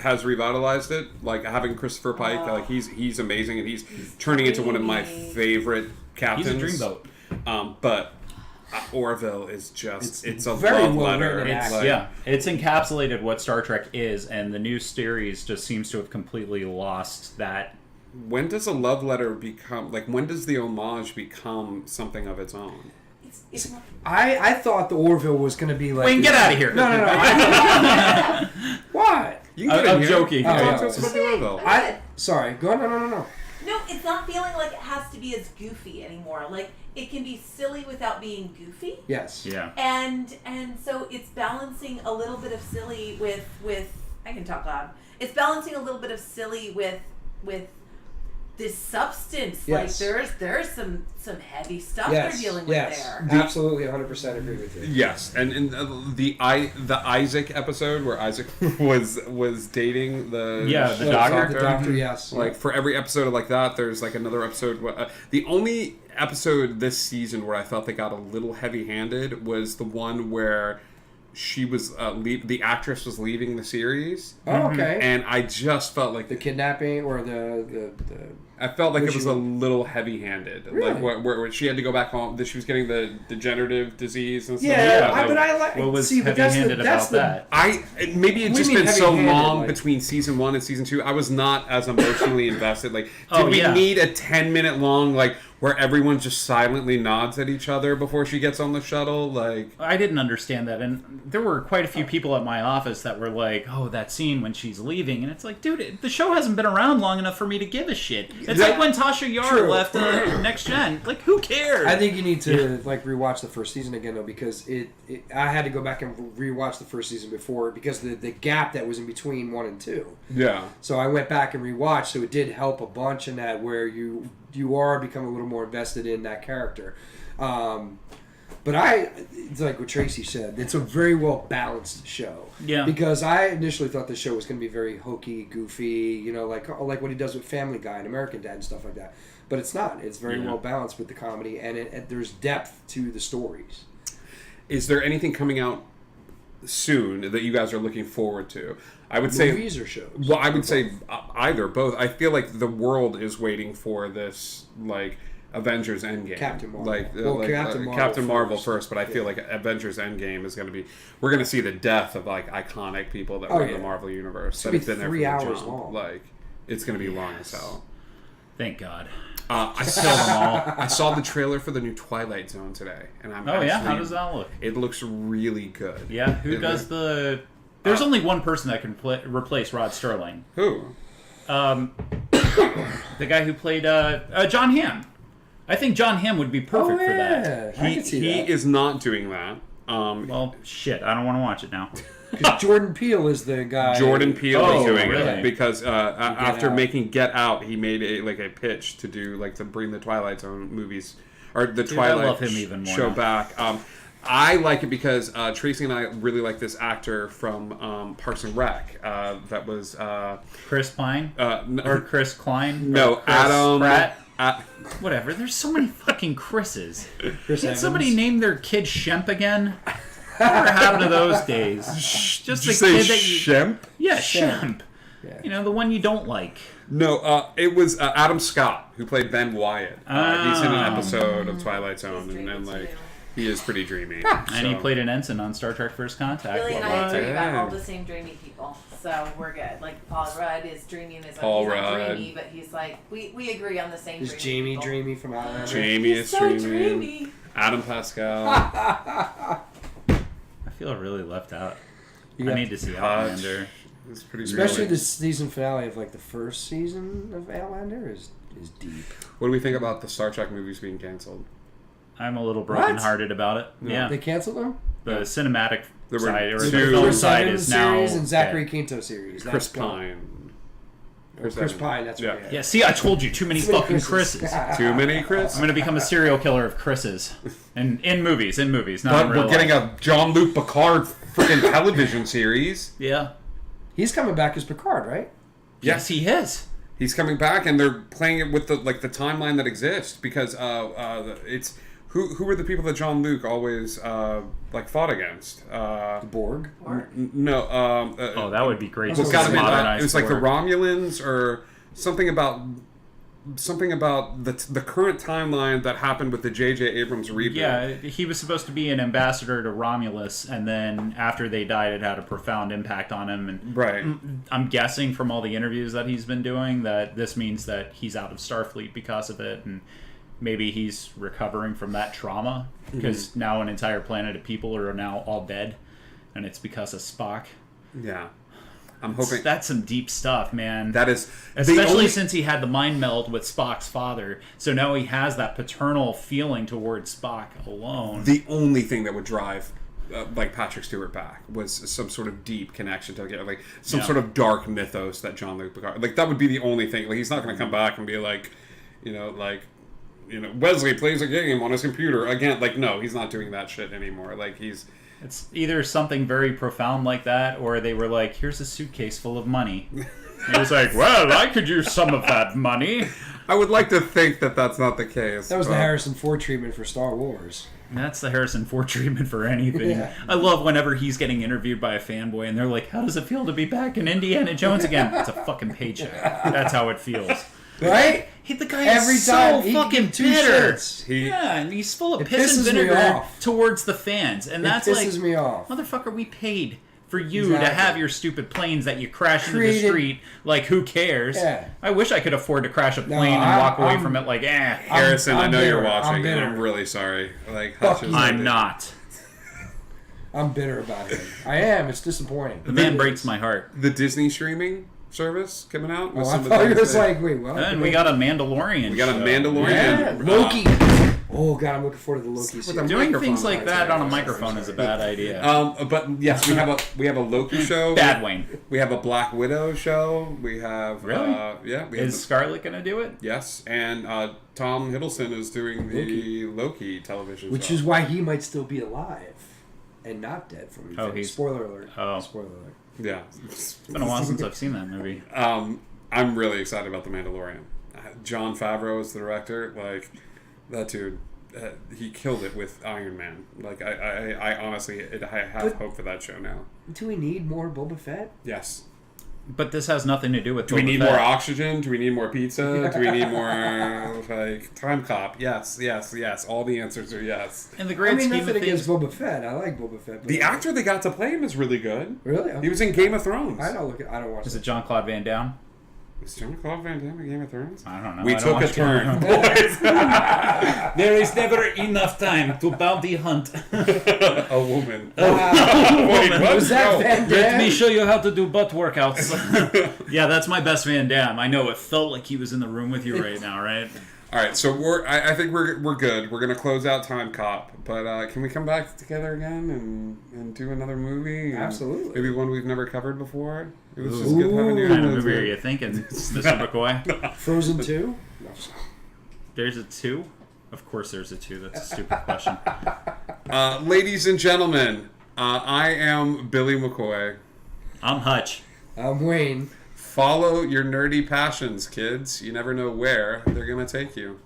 [SPEAKER 2] has revitalized it. Like having Christopher Pike, like he's amazing, and he's turning into one of my favorite captains.
[SPEAKER 3] He's a dreamboat.
[SPEAKER 2] But Orville is just it's a
[SPEAKER 4] very
[SPEAKER 2] love
[SPEAKER 4] well
[SPEAKER 2] letter.
[SPEAKER 4] written and
[SPEAKER 3] It's,
[SPEAKER 2] Like,
[SPEAKER 3] yeah, it's encapsulated what Star Trek is, and the new series just seems to have completely lost that.
[SPEAKER 2] When does a love letter become like? When does the homage become something of its own?
[SPEAKER 5] It's not,
[SPEAKER 4] I thought the Orville was going to be like...
[SPEAKER 3] Wayne, get out of here.
[SPEAKER 4] No. What?
[SPEAKER 2] You can get
[SPEAKER 3] I'm
[SPEAKER 2] in here.
[SPEAKER 3] joking.
[SPEAKER 2] Talk
[SPEAKER 4] Yeah.
[SPEAKER 2] to us about the Orville.
[SPEAKER 4] Sorry, go on. No.
[SPEAKER 5] no, it's not feeling like it has to be as goofy anymore. Like it can be silly without being goofy.
[SPEAKER 4] Yes.
[SPEAKER 3] Yeah.
[SPEAKER 5] And so it's balancing a little bit of silly with I can talk loud. It's balancing a little bit of silly with this substance.
[SPEAKER 4] Yes.
[SPEAKER 5] Like there's some heavy stuff they're dealing with there.
[SPEAKER 4] Absolutely, 100% agree with you.
[SPEAKER 2] Yes, and the Isaac episode where Isaac was dating the
[SPEAKER 3] the doctor.
[SPEAKER 4] The doctor, yes.
[SPEAKER 2] Like for every episode like that, there's like another episode. The only episode this season where I felt they got a little heavy-handed was the one where she was the actress was leaving the series.
[SPEAKER 4] Oh, okay.
[SPEAKER 2] And I just felt like
[SPEAKER 4] the kidnapping or the
[SPEAKER 2] I felt like it was a little heavy-handed,
[SPEAKER 4] Really?
[SPEAKER 2] like where she had to go back home. That she was getting the degenerative disease and stuff.
[SPEAKER 4] but I like.
[SPEAKER 3] What was
[SPEAKER 4] see, but that's
[SPEAKER 3] heavy-handed about that?
[SPEAKER 2] Maybe it
[SPEAKER 4] What
[SPEAKER 2] just
[SPEAKER 4] do you mean
[SPEAKER 2] been so
[SPEAKER 4] heavy-handed,
[SPEAKER 2] long
[SPEAKER 4] like-
[SPEAKER 2] between season 1 and season 2. I was not as emotionally invested. Like, did we
[SPEAKER 3] yeah.
[SPEAKER 2] need a 10-minute long where everyone just silently nods at each other before she gets on the shuttle? Like,
[SPEAKER 3] I didn't understand that, and there were quite a few people at my office that were like, "Oh, that scene when she's leaving," and it's like, dude, the show hasn't been around long enough for me to give a shit. It's like when Tasha Yar
[SPEAKER 4] True.
[SPEAKER 3] left Next Gen. Like, who cares?
[SPEAKER 4] I think you need to rewatch the first season again though, because I had to go back and rewatch the first season before because the gap that was in between 1 and 2.
[SPEAKER 2] yeah.
[SPEAKER 4] So I went back and rewatched, so it did help a bunch in that where you are becoming a little more invested in that character. But it's like what Tracy said, it's a very well balanced show.
[SPEAKER 3] Yeah.
[SPEAKER 4] Because I initially thought the show was going to be very hokey, goofy, like what he does with Family Guy and American Dad and stuff like that. But it's not. It's very well balanced with the comedy, and there's depth to the stories.
[SPEAKER 2] Is there anything coming out soon that you guys are looking forward to? I would say
[SPEAKER 4] Movies or shows?
[SPEAKER 2] Well, I would say either, both. I feel like the world is waiting for this, Avengers Endgame.
[SPEAKER 4] Captain Marvel.
[SPEAKER 2] Captain
[SPEAKER 4] Captain
[SPEAKER 2] Marvel
[SPEAKER 4] first.
[SPEAKER 2] first, but I feel like Avengers Endgame is going to be... We're going to see the death of, iconic people that were in the Marvel Universe.
[SPEAKER 4] gonna
[SPEAKER 2] that have
[SPEAKER 4] be
[SPEAKER 2] been
[SPEAKER 4] 3
[SPEAKER 2] there from the
[SPEAKER 4] hours
[SPEAKER 2] jump.
[SPEAKER 4] long.
[SPEAKER 2] It's going to be long as hell.
[SPEAKER 3] Thank God.
[SPEAKER 2] I
[SPEAKER 3] Kill
[SPEAKER 2] saw
[SPEAKER 3] them all.
[SPEAKER 2] I saw the trailer for the new Twilight Zone today, and I'm
[SPEAKER 3] Oh yeah,
[SPEAKER 2] actually-
[SPEAKER 3] how does that look?
[SPEAKER 2] It looks really good.
[SPEAKER 3] Yeah, who does the? There's only one person that can replace Rod Sterling.
[SPEAKER 2] Who?
[SPEAKER 3] The guy who played John Hamm. I think John Hamm would be perfect for that.
[SPEAKER 4] I can see
[SPEAKER 2] He
[SPEAKER 4] that.
[SPEAKER 2] is not doing that.
[SPEAKER 3] Well, shit, I don't want to watch it now.
[SPEAKER 4] Because Jordan Peele is the guy.
[SPEAKER 2] Jordan Peele
[SPEAKER 3] Oh,
[SPEAKER 2] is doing
[SPEAKER 3] really?
[SPEAKER 2] it because after
[SPEAKER 4] Out.
[SPEAKER 2] making Get Out, he made a pitch to do to bring the Twilight Zone movies or the Twilight
[SPEAKER 3] love him even more
[SPEAKER 2] show
[SPEAKER 3] now.
[SPEAKER 2] back. I like it because Tracy and I really like this actor from Parks and Rec. That was
[SPEAKER 3] Chris Pine
[SPEAKER 2] n-
[SPEAKER 3] or Chris Klein?
[SPEAKER 2] no
[SPEAKER 3] Or Chris
[SPEAKER 2] Adam.
[SPEAKER 3] Pratt? Whatever. There's so many fucking Chris's.
[SPEAKER 4] Chris
[SPEAKER 3] Did
[SPEAKER 4] Evans.
[SPEAKER 3] somebody name their kid Shemp again? Whatever happened to those days? Just
[SPEAKER 2] Did
[SPEAKER 3] the
[SPEAKER 2] you say
[SPEAKER 3] kid that you.
[SPEAKER 2] Shemp?
[SPEAKER 3] Yeah, Shemp.
[SPEAKER 4] Yeah.
[SPEAKER 3] You know, the one you don't like.
[SPEAKER 2] No, it was Adam Scott who played Ben Wyatt. He's in an episode of Twilight Zone,
[SPEAKER 5] He's
[SPEAKER 2] and
[SPEAKER 5] dreamy, too.
[SPEAKER 2] he is pretty dreamy.
[SPEAKER 3] And he played an ensign on Star Trek First Contact.
[SPEAKER 5] Billy and I
[SPEAKER 3] What?
[SPEAKER 5] agree about all
[SPEAKER 2] Dang.
[SPEAKER 5] the same dreamy people, so we're good. Like Paul Rudd is dreamy in his own.
[SPEAKER 2] Paul
[SPEAKER 5] He's not
[SPEAKER 2] Rudd.
[SPEAKER 5] dreamy, but he's like we agree on the same.
[SPEAKER 4] Is
[SPEAKER 5] dreamy
[SPEAKER 4] Jamie
[SPEAKER 5] people.
[SPEAKER 4] dreamy from Outlander?
[SPEAKER 2] Jamie
[SPEAKER 5] He's
[SPEAKER 2] is
[SPEAKER 5] so
[SPEAKER 2] dreamy.
[SPEAKER 5] dreamy.
[SPEAKER 2] Adam Pascal.
[SPEAKER 3] I feel really left out.
[SPEAKER 4] Yeah.
[SPEAKER 3] I need to see Outlander.
[SPEAKER 2] It's pretty
[SPEAKER 4] Especially
[SPEAKER 2] dreamy.
[SPEAKER 4] the season finale of the first season of Outlander is deep.
[SPEAKER 2] What do we think about the Star Trek movies being canceled?
[SPEAKER 3] I'm a little brokenhearted about it. Yeah.
[SPEAKER 4] They canceled them?
[SPEAKER 3] The cinematic
[SPEAKER 2] There were
[SPEAKER 3] side or the
[SPEAKER 2] two-
[SPEAKER 3] film
[SPEAKER 4] Chris
[SPEAKER 3] side
[SPEAKER 4] Evans
[SPEAKER 3] is now
[SPEAKER 4] series and Zachary
[SPEAKER 3] dead.
[SPEAKER 4] Quinto series.
[SPEAKER 2] Chris
[SPEAKER 4] That's gone.
[SPEAKER 2] Pine.
[SPEAKER 4] Chris
[SPEAKER 2] Evans.
[SPEAKER 4] Pine, that's
[SPEAKER 2] Yeah.
[SPEAKER 4] right.
[SPEAKER 3] Yeah, see, I told you, too many
[SPEAKER 4] Too many
[SPEAKER 3] fucking Chris's.
[SPEAKER 2] Too many, Chris?
[SPEAKER 3] I'm gonna become a serial killer of Chris's, and in movies, not in
[SPEAKER 2] But
[SPEAKER 3] real
[SPEAKER 2] we're getting
[SPEAKER 3] life.
[SPEAKER 2] a Jean-Luc Picard freaking television series.
[SPEAKER 3] Yeah.
[SPEAKER 4] He's coming back as Picard, right?
[SPEAKER 3] Yes, he is.
[SPEAKER 2] He's coming back, and they're playing it with the timeline that exists because it's who were the people that Jean-Luc always fought against?
[SPEAKER 4] The Borg.
[SPEAKER 2] No.
[SPEAKER 3] Oh, that would be great.
[SPEAKER 2] Well, it's
[SPEAKER 3] to
[SPEAKER 2] gotta be,
[SPEAKER 3] modernize
[SPEAKER 2] it was like the
[SPEAKER 3] Borg.
[SPEAKER 2] Romulans or something about the current timeline that happened with the J.J. Abrams reboot.
[SPEAKER 3] Yeah, he was supposed to be an ambassador to Romulus, and then after they died, it had a profound impact on him. And
[SPEAKER 2] Right.
[SPEAKER 3] I'm guessing from all the interviews that he's been doing that this means that he's out of Starfleet because of it, and maybe he's recovering from that trauma because now an entire planet of people are now all dead, and it's because of Spock.
[SPEAKER 2] Yeah. I'm hoping
[SPEAKER 3] That's some deep stuff, man.
[SPEAKER 2] that is
[SPEAKER 3] Especially since he had the mind meld with Spock's father, so now he has that paternal feeling towards Spock alone.
[SPEAKER 2] the only thing that would drive like Patrick Stewart back was some sort of deep connection to like some
[SPEAKER 3] Yeah.
[SPEAKER 2] sort of dark mythos that Jean-Luc Picard, like that would be the only thing. Like he's not going to come back and be like, Wesley plays a game on his computer again. Like no, he's not doing that shit anymore. Like he's.
[SPEAKER 3] It's either something very profound like that, or they were like, here's a suitcase full of money. He was like, well, I could use some of that money.
[SPEAKER 2] I would like to think that that's not the case.
[SPEAKER 4] That was the
[SPEAKER 2] but-
[SPEAKER 4] Harrison Ford treatment for Star Wars.
[SPEAKER 3] That's the Harrison Ford treatment for anything.
[SPEAKER 4] Yeah.
[SPEAKER 3] I love whenever he's getting interviewed by a fanboy and they're like, how does it feel to be back in Indiana Jones again? It's a fucking paycheck. That's how it feels.
[SPEAKER 4] Right?
[SPEAKER 3] Hey, the guy
[SPEAKER 4] Every
[SPEAKER 3] is
[SPEAKER 4] time
[SPEAKER 3] so
[SPEAKER 4] he
[SPEAKER 3] fucking
[SPEAKER 4] can two
[SPEAKER 3] bitter.
[SPEAKER 4] shits.
[SPEAKER 3] Yeah, and he's full of
[SPEAKER 4] It
[SPEAKER 3] piss and
[SPEAKER 4] pisses me
[SPEAKER 3] vinegar
[SPEAKER 4] off.
[SPEAKER 3] towards the fans. And that's
[SPEAKER 4] it
[SPEAKER 3] like,
[SPEAKER 4] pisses me off.
[SPEAKER 3] motherfucker, we paid for you to
[SPEAKER 4] Exactly.
[SPEAKER 3] have your stupid planes that you crash into the
[SPEAKER 4] Created-
[SPEAKER 3] street. Like, who cares?
[SPEAKER 4] Yeah.
[SPEAKER 3] I wish I could afford to crash a plane and
[SPEAKER 4] I'm-
[SPEAKER 3] walk away
[SPEAKER 4] I'm-
[SPEAKER 3] from it like, eh.
[SPEAKER 2] Harrison, I
[SPEAKER 4] I'm
[SPEAKER 2] know you're
[SPEAKER 4] bitter.
[SPEAKER 2] watching,
[SPEAKER 4] I'm
[SPEAKER 2] and
[SPEAKER 4] bitter.
[SPEAKER 2] I'm really sorry. Like,
[SPEAKER 4] Fuck
[SPEAKER 2] Hutch is
[SPEAKER 4] you.
[SPEAKER 3] I'm not.
[SPEAKER 4] I'm bitter about it. I am. It's disappointing.
[SPEAKER 3] The man breaks my heart.
[SPEAKER 2] The Disney streaming service coming out.
[SPEAKER 4] Oh,
[SPEAKER 2] with
[SPEAKER 4] I
[SPEAKER 2] some of
[SPEAKER 4] thought
[SPEAKER 2] the
[SPEAKER 4] you
[SPEAKER 2] things
[SPEAKER 4] was
[SPEAKER 2] that-
[SPEAKER 4] like, wait, what?
[SPEAKER 3] And we got a Mandalorian.
[SPEAKER 2] We got a
[SPEAKER 3] show.
[SPEAKER 2] Mandalorian.
[SPEAKER 4] Yeah, Loki. Oh god, I'm looking forward to the Loki
[SPEAKER 2] With
[SPEAKER 4] series.
[SPEAKER 2] a
[SPEAKER 3] Doing
[SPEAKER 2] microphone
[SPEAKER 3] things like that on a
[SPEAKER 2] right
[SPEAKER 3] microphone is a bad idea.
[SPEAKER 2] But yes, we have a Loki show.
[SPEAKER 3] Bad Wayne.
[SPEAKER 2] We have a Black Widow show. We have
[SPEAKER 3] Really?
[SPEAKER 2] yeah. We have
[SPEAKER 3] Is Scarlett gonna do it?
[SPEAKER 2] yes, and Tom Hiddleston is doing the Loki television
[SPEAKER 4] Which
[SPEAKER 2] show.
[SPEAKER 4] is why he might still be alive and not dead from
[SPEAKER 3] Oh,
[SPEAKER 4] Infinity.
[SPEAKER 3] he's-
[SPEAKER 4] Spoiler alert.
[SPEAKER 3] Oh.
[SPEAKER 4] Spoiler alert.
[SPEAKER 2] yeah.
[SPEAKER 3] It's been a while since I've seen that movie.
[SPEAKER 2] I'm really excited about the Mandalorian. John Favreau is the director. Like that dude. He killed it with Iron Man. Like I honestly, I have
[SPEAKER 4] But-
[SPEAKER 2] hope for that show now.
[SPEAKER 4] Do we need more Boba Fett?
[SPEAKER 2] Yes.
[SPEAKER 3] But this has nothing to do with.
[SPEAKER 2] Do we
[SPEAKER 3] Boba
[SPEAKER 2] need
[SPEAKER 3] Fett.
[SPEAKER 2] more oxygen? Do we need more pizza? Do we need more like Timecop? Yes, yes, yes. All the answers are yes.
[SPEAKER 3] In the
[SPEAKER 4] I
[SPEAKER 3] great
[SPEAKER 4] mean,
[SPEAKER 3] scheme
[SPEAKER 4] nothing
[SPEAKER 3] of things,
[SPEAKER 4] against Boba Fett. I like Boba Fett. But
[SPEAKER 2] The actor they got to play him is really good.
[SPEAKER 4] Really?
[SPEAKER 2] He was in Game of Thrones.
[SPEAKER 4] I don't look. I don't watch.
[SPEAKER 3] is it John Claude Van Damme?
[SPEAKER 2] Was John Claude Van Damme in Game of Thrones?
[SPEAKER 3] I don't know.
[SPEAKER 2] We
[SPEAKER 3] I don't
[SPEAKER 2] took a
[SPEAKER 3] watch Game of
[SPEAKER 2] turn,
[SPEAKER 3] Thrones.
[SPEAKER 2] boys.
[SPEAKER 3] There is never enough time to bounty hunt.
[SPEAKER 2] A woman.
[SPEAKER 4] Wow.
[SPEAKER 2] Wait, what?
[SPEAKER 4] Was that
[SPEAKER 2] No.
[SPEAKER 4] Van
[SPEAKER 3] Let me
[SPEAKER 4] Damme?
[SPEAKER 3] show you how to do butt workouts. Yeah, that's my best Van Damme. I know it felt like he was in the room with you right now, right?
[SPEAKER 2] All right, so I think we're good. We're gonna close out Time Cop, but can we come back together again and do another movie? And
[SPEAKER 4] Absolutely.
[SPEAKER 2] Maybe one we've never covered before. It was just good having you.
[SPEAKER 3] What kind of movie are you thinking, Mr. McCoy?
[SPEAKER 4] Frozen 2? No.
[SPEAKER 3] There's a 2? Of course there's a 2. That's a stupid question.
[SPEAKER 2] Ladies and gentlemen, I am Billy McCoy.
[SPEAKER 3] I'm Hutch.
[SPEAKER 4] I'm Wayne.
[SPEAKER 2] Follow your nerdy passions, kids. You never know where they're gonna take you.